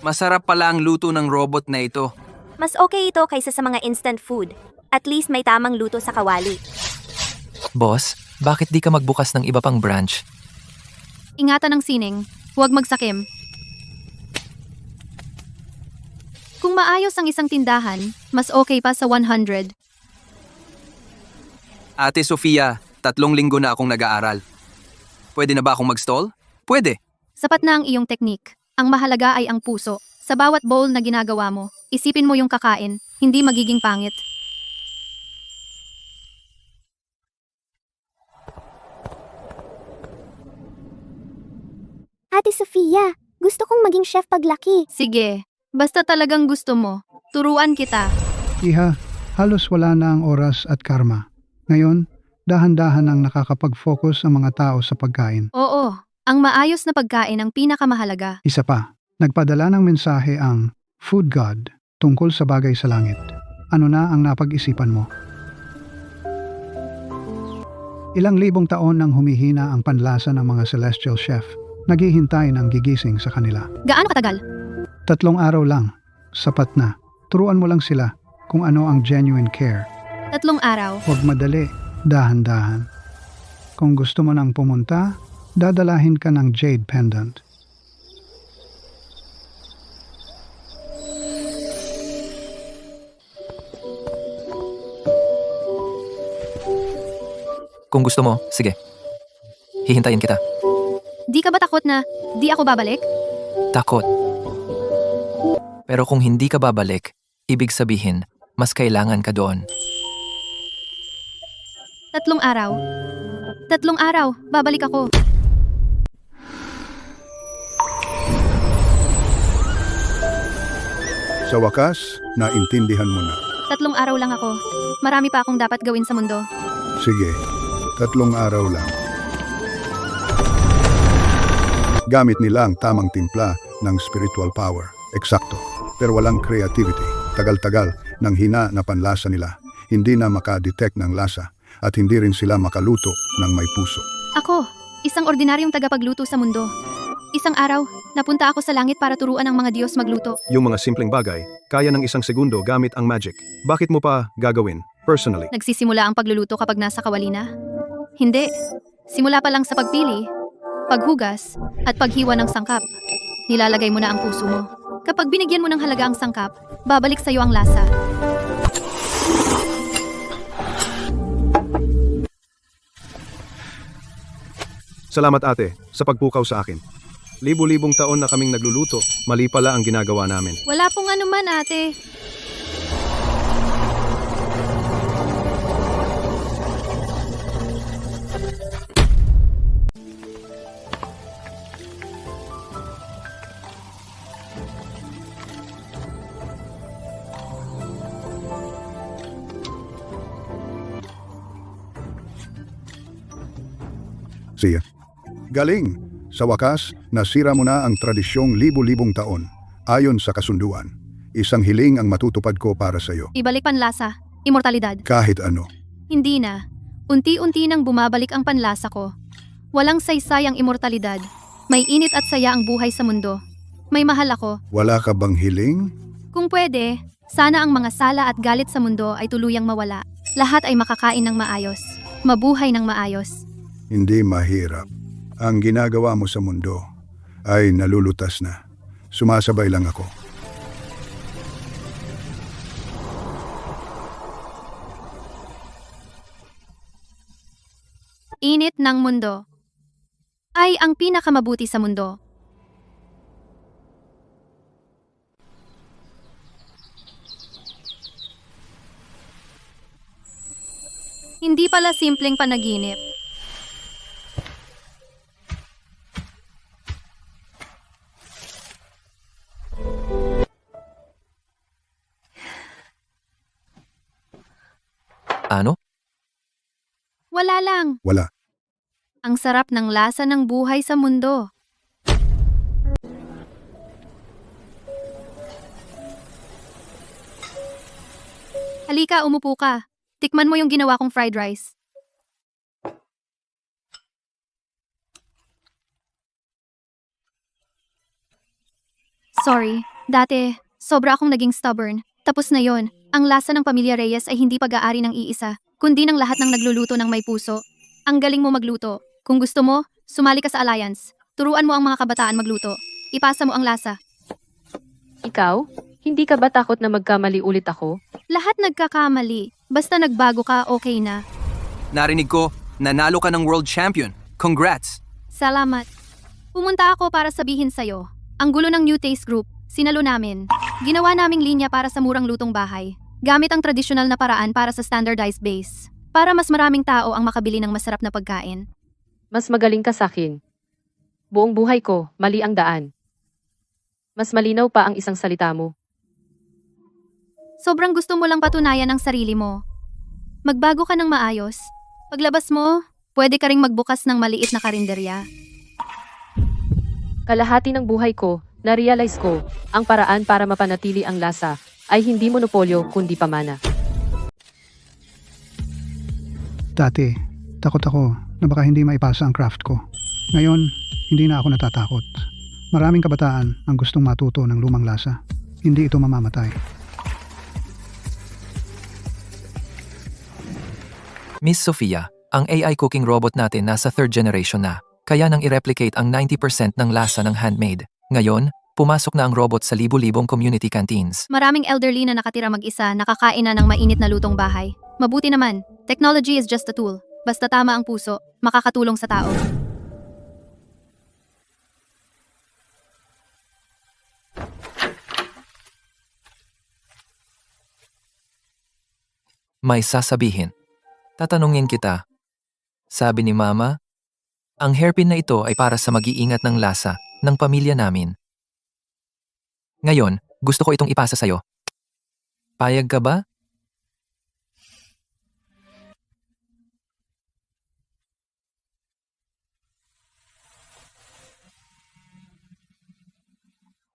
Masarap pala ang luto ng robot na ito. Mas okay ito kaysa sa mga instant food. At least may tamang luto sa kawali. Boss, bakit di ka magbukas ng iba pang branch? Ingatan ng sining, huwag magsakim. Kung maayos ang isang tindahan, mas okay pa sa 100. Ate Sofia, 3 linggo na akong nag-aaral. Pwede na ba akong mag-stall? Pwede. Sapat na ang iyong teknik. Ang mahalaga ay ang puso. Sa bawat bowl na ginagawa mo, isipin mo yung kakain, hindi magiging pangit. Ate Sofia, gusto kong maging chef paglaki. Sige, basta talagang gusto mo, turuan kita. Iha, halos wala na ang oras at karma. Ngayon, dahan-dahan ang nakakapag-focus ang mga tao sa pagkain. Oo, ang maayos na pagkain ang pinakamahalaga. Isa pa, nagpadala ng mensahe ang Food God tungkol sa bagay sa langit. Ano na ang napag-isipan mo? Ilang libong taon nang humihina ang panlasa ng mga celestial chef. Naghihintay ng gigising sa kanila. Gaano katagal? 3 araw lang. Sapat na. Turuan mo lang sila kung ano ang genuine care. 3 araw. Huwag madali, dahan-dahan. Kung gusto mo nang pumunta, dadalahin ka ng jade pendant. Kung gusto mo, sige. Hihintayin kita. Di ka ba takot na di ako babalik? Takot. Pero kung hindi ka babalik, ibig sabihin, mas kailangan ka doon. 3 araw. 3 araw, babalik ako. Sa wakas, naintindihan mo na. 3 araw lang ako. Marami pa akong dapat gawin sa mundo. Sige, 3 araw lang. Gamit nila ang tamang timpla ng spiritual power. Eksakto. Pero walang creativity. Tagal-tagal nang hina na panlasa nila. Hindi na makadetect ng lasa at hindi rin sila makaluto ng may puso. Ako, isang ordinaryong tagapagluto sa mundo. Isang araw, napunta ako sa langit para turuan ang mga Diyos magluto. Yung mga simpleng bagay, kaya ng 1 segundo gamit ang magic. Bakit mo pa gagawin, personally? Nagsisimula ang pagluluto kapag nasa kawali na? Hindi. Simula pa lang sa pagpili, paghugas, at paghiwa ng sangkap. Nilalagay mo na ang puso mo. Kapag binigyan mo ng halaga ang sangkap, babalik sa iyo ang lasa. Salamat ate, sa pagpukaw sa akin. Libo-libong taon na kaming nagluluto, mali pala ang ginagawa namin. Wala pong anuman, ate. Siya. Galing! Sa wakas, nasira mo na ang tradisyong libo-libong taon. Ayon sa kasunduan, isang hiling ang matutupad ko para sa iyo. Ibalik panlasa. Immortalidad. Kahit ano. Hindi na. Unti-unti nang bumabalik ang panlasa ko. Walang saysay ang immortalidad. May init at saya ang buhay sa mundo. May mahal ako. Wala ka bang hiling? Kung pwede, sana ang mga sala at galit sa mundo ay tuluyang mawala. Lahat ay makakain ng maayos. Mabuhay ng maayos. Hindi mahirap. Ang ginagawa mo sa mundo ay nalulutas na. Sumasabay lang ako. Init ng mundo ay ang pinakamabuti sa mundo. Hindi pala simpleng panaginip. Ano? Wala lang. Wala. Ang sarap ng lasa ng buhay sa mundo. Halika, umupo ka. Tikman mo yung ginawa kong fried rice. Sorry, dati, sobra akong naging stubborn. Tapos na yon. Ang lasa ng Pamilya Reyes ay hindi pag-aari ng iisa, kundi ng lahat ng nagluluto ng may puso. Ang galing mo magluto. Kung gusto mo, sumali ka sa Alliance. Turuan mo ang mga kabataan magluto. Ipasa mo ang lasa. Ikaw? Hindi ka ba takot na magkamali ulit ako? Lahat nagkakamali. Basta nagbago ka, okay na. Narinig ko, nanalo ka ng World Champion. Congrats! Salamat. Pumunta ako para sabihin sa'yo. Ang gulo ng New Taste Group, sinalo namin. Ginawa naming linya para sa murang lutong bahay. Gamit ang tradisyonal na paraan para sa standardized base. Para mas maraming tao ang makabili ng masarap na pagkain. Mas magaling ka sa'kin. Buong buhay ko, mali ang daan. Mas malinaw pa ang isang salita mo. Sobrang gusto mo lang patunayan ang sarili mo. Magbago ka ng maayos. Paglabas mo, pwede ka ring magbukas ng maliit na karinderya. Kalahati ng buhay ko, na-realize ko, ang paraan para mapanatili ang lasa ay hindi monopolyo kundi pamana. Dati, takot ako na baka hindi maipasa ang craft ko. Ngayon, hindi na ako natatakot. Maraming kabataan ang gustong matuto ng lumang lasa. Hindi ito mamamatay. Miss Sofia, ang AI cooking robot natin nasa 3rd generation na. Kaya nang i-replicate ang 90% ng lasa ng handmade. Ngayon, pumasok na ang robot sa libu-libong community canteens. Maraming elderly na nakatira mag-isa, nakakain na ng mainit na lutong bahay. Mabuti naman, technology is just a tool. Basta tama ang puso, makakatulong sa tao. May sasabihin. Tatanungin kita. Sabi ni Mama, ang hairpin na ito ay para sa mag-iingat ng lasa ng pamilya namin. Ngayon, gusto ko itong ipasa sa'yo. Payag ka ba?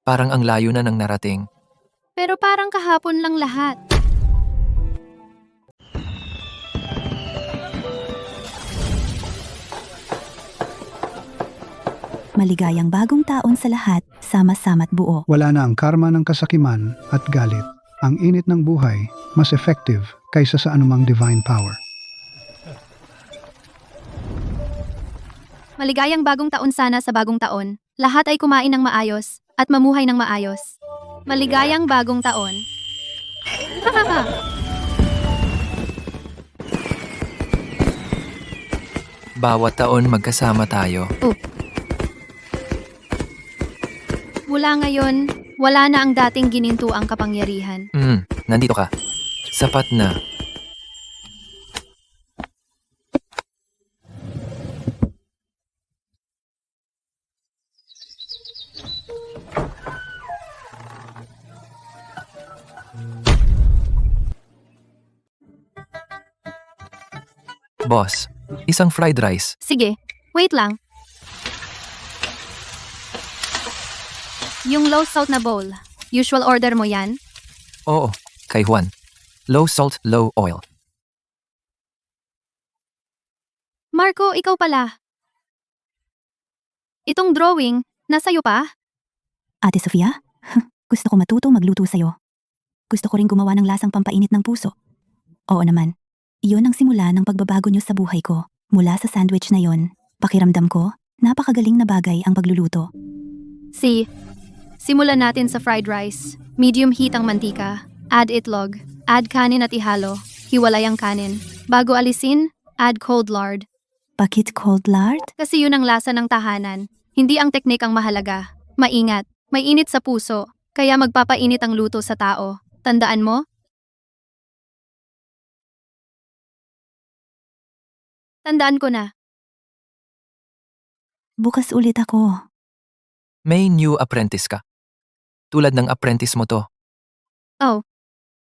Parang ang layo na ng narating. Pero parang kahapon lang lahat. Maligayang bagong taon sa lahat, sama-sama't buo. Wala na ang karma ng kasakiman at galit. Ang init ng buhay, mas effective kaysa sa anumang divine power. Maligayang bagong taon sana sa bagong taon. Lahat ay kumain ng maayos at mamuhay ng maayos. Maligayang bagong taon. Bawat taon magkasama tayo. Mula ngayon, wala na ang dating ginintuang kapangyarihan. Nandito ka. Sapat na. Boss, isang fried rice. Sige, wait lang. Yung low salt na bowl, usual order mo yan? Oo, kay Juan. Low salt, low oil. Marco, ikaw pala. Itong drawing, nasa'yo pa? Ate Sofia? Gusto ko matuto magluto sa'yo. Gusto ko rin gumawa ng lasang pampainit ng puso. Oo naman. Iyon ang simula ng pagbabago niyo sa buhay ko. Mula sa sandwich na yon, pakiramdam ko, napakagaling na bagay ang pagluluto. Simulan natin sa fried rice. Medium heat ang mantika. Add itlog. Add kanin at ihalo. Hiwalay ang kanin. Bago alisin, add cold lard. Bakit cold lard? Kasi yun ang lasa ng tahanan. Hindi ang teknik ang mahalaga. Maingat. May init sa puso. Kaya magpapainit ang luto sa tao. Tandaan mo? Tandaan ko na. Bukas ulit ako. May new apprentice ka. Tulad ng apprentice mo to. Oh.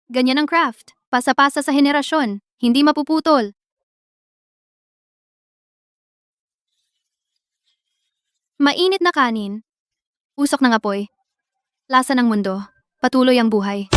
Ganyan ang craft. Pasa-pasa sa henerasyon. Hindi mapuputol. Mainit na kanin. Usok ng apoy. Lasa ng mundo. Patuloy ang buhay.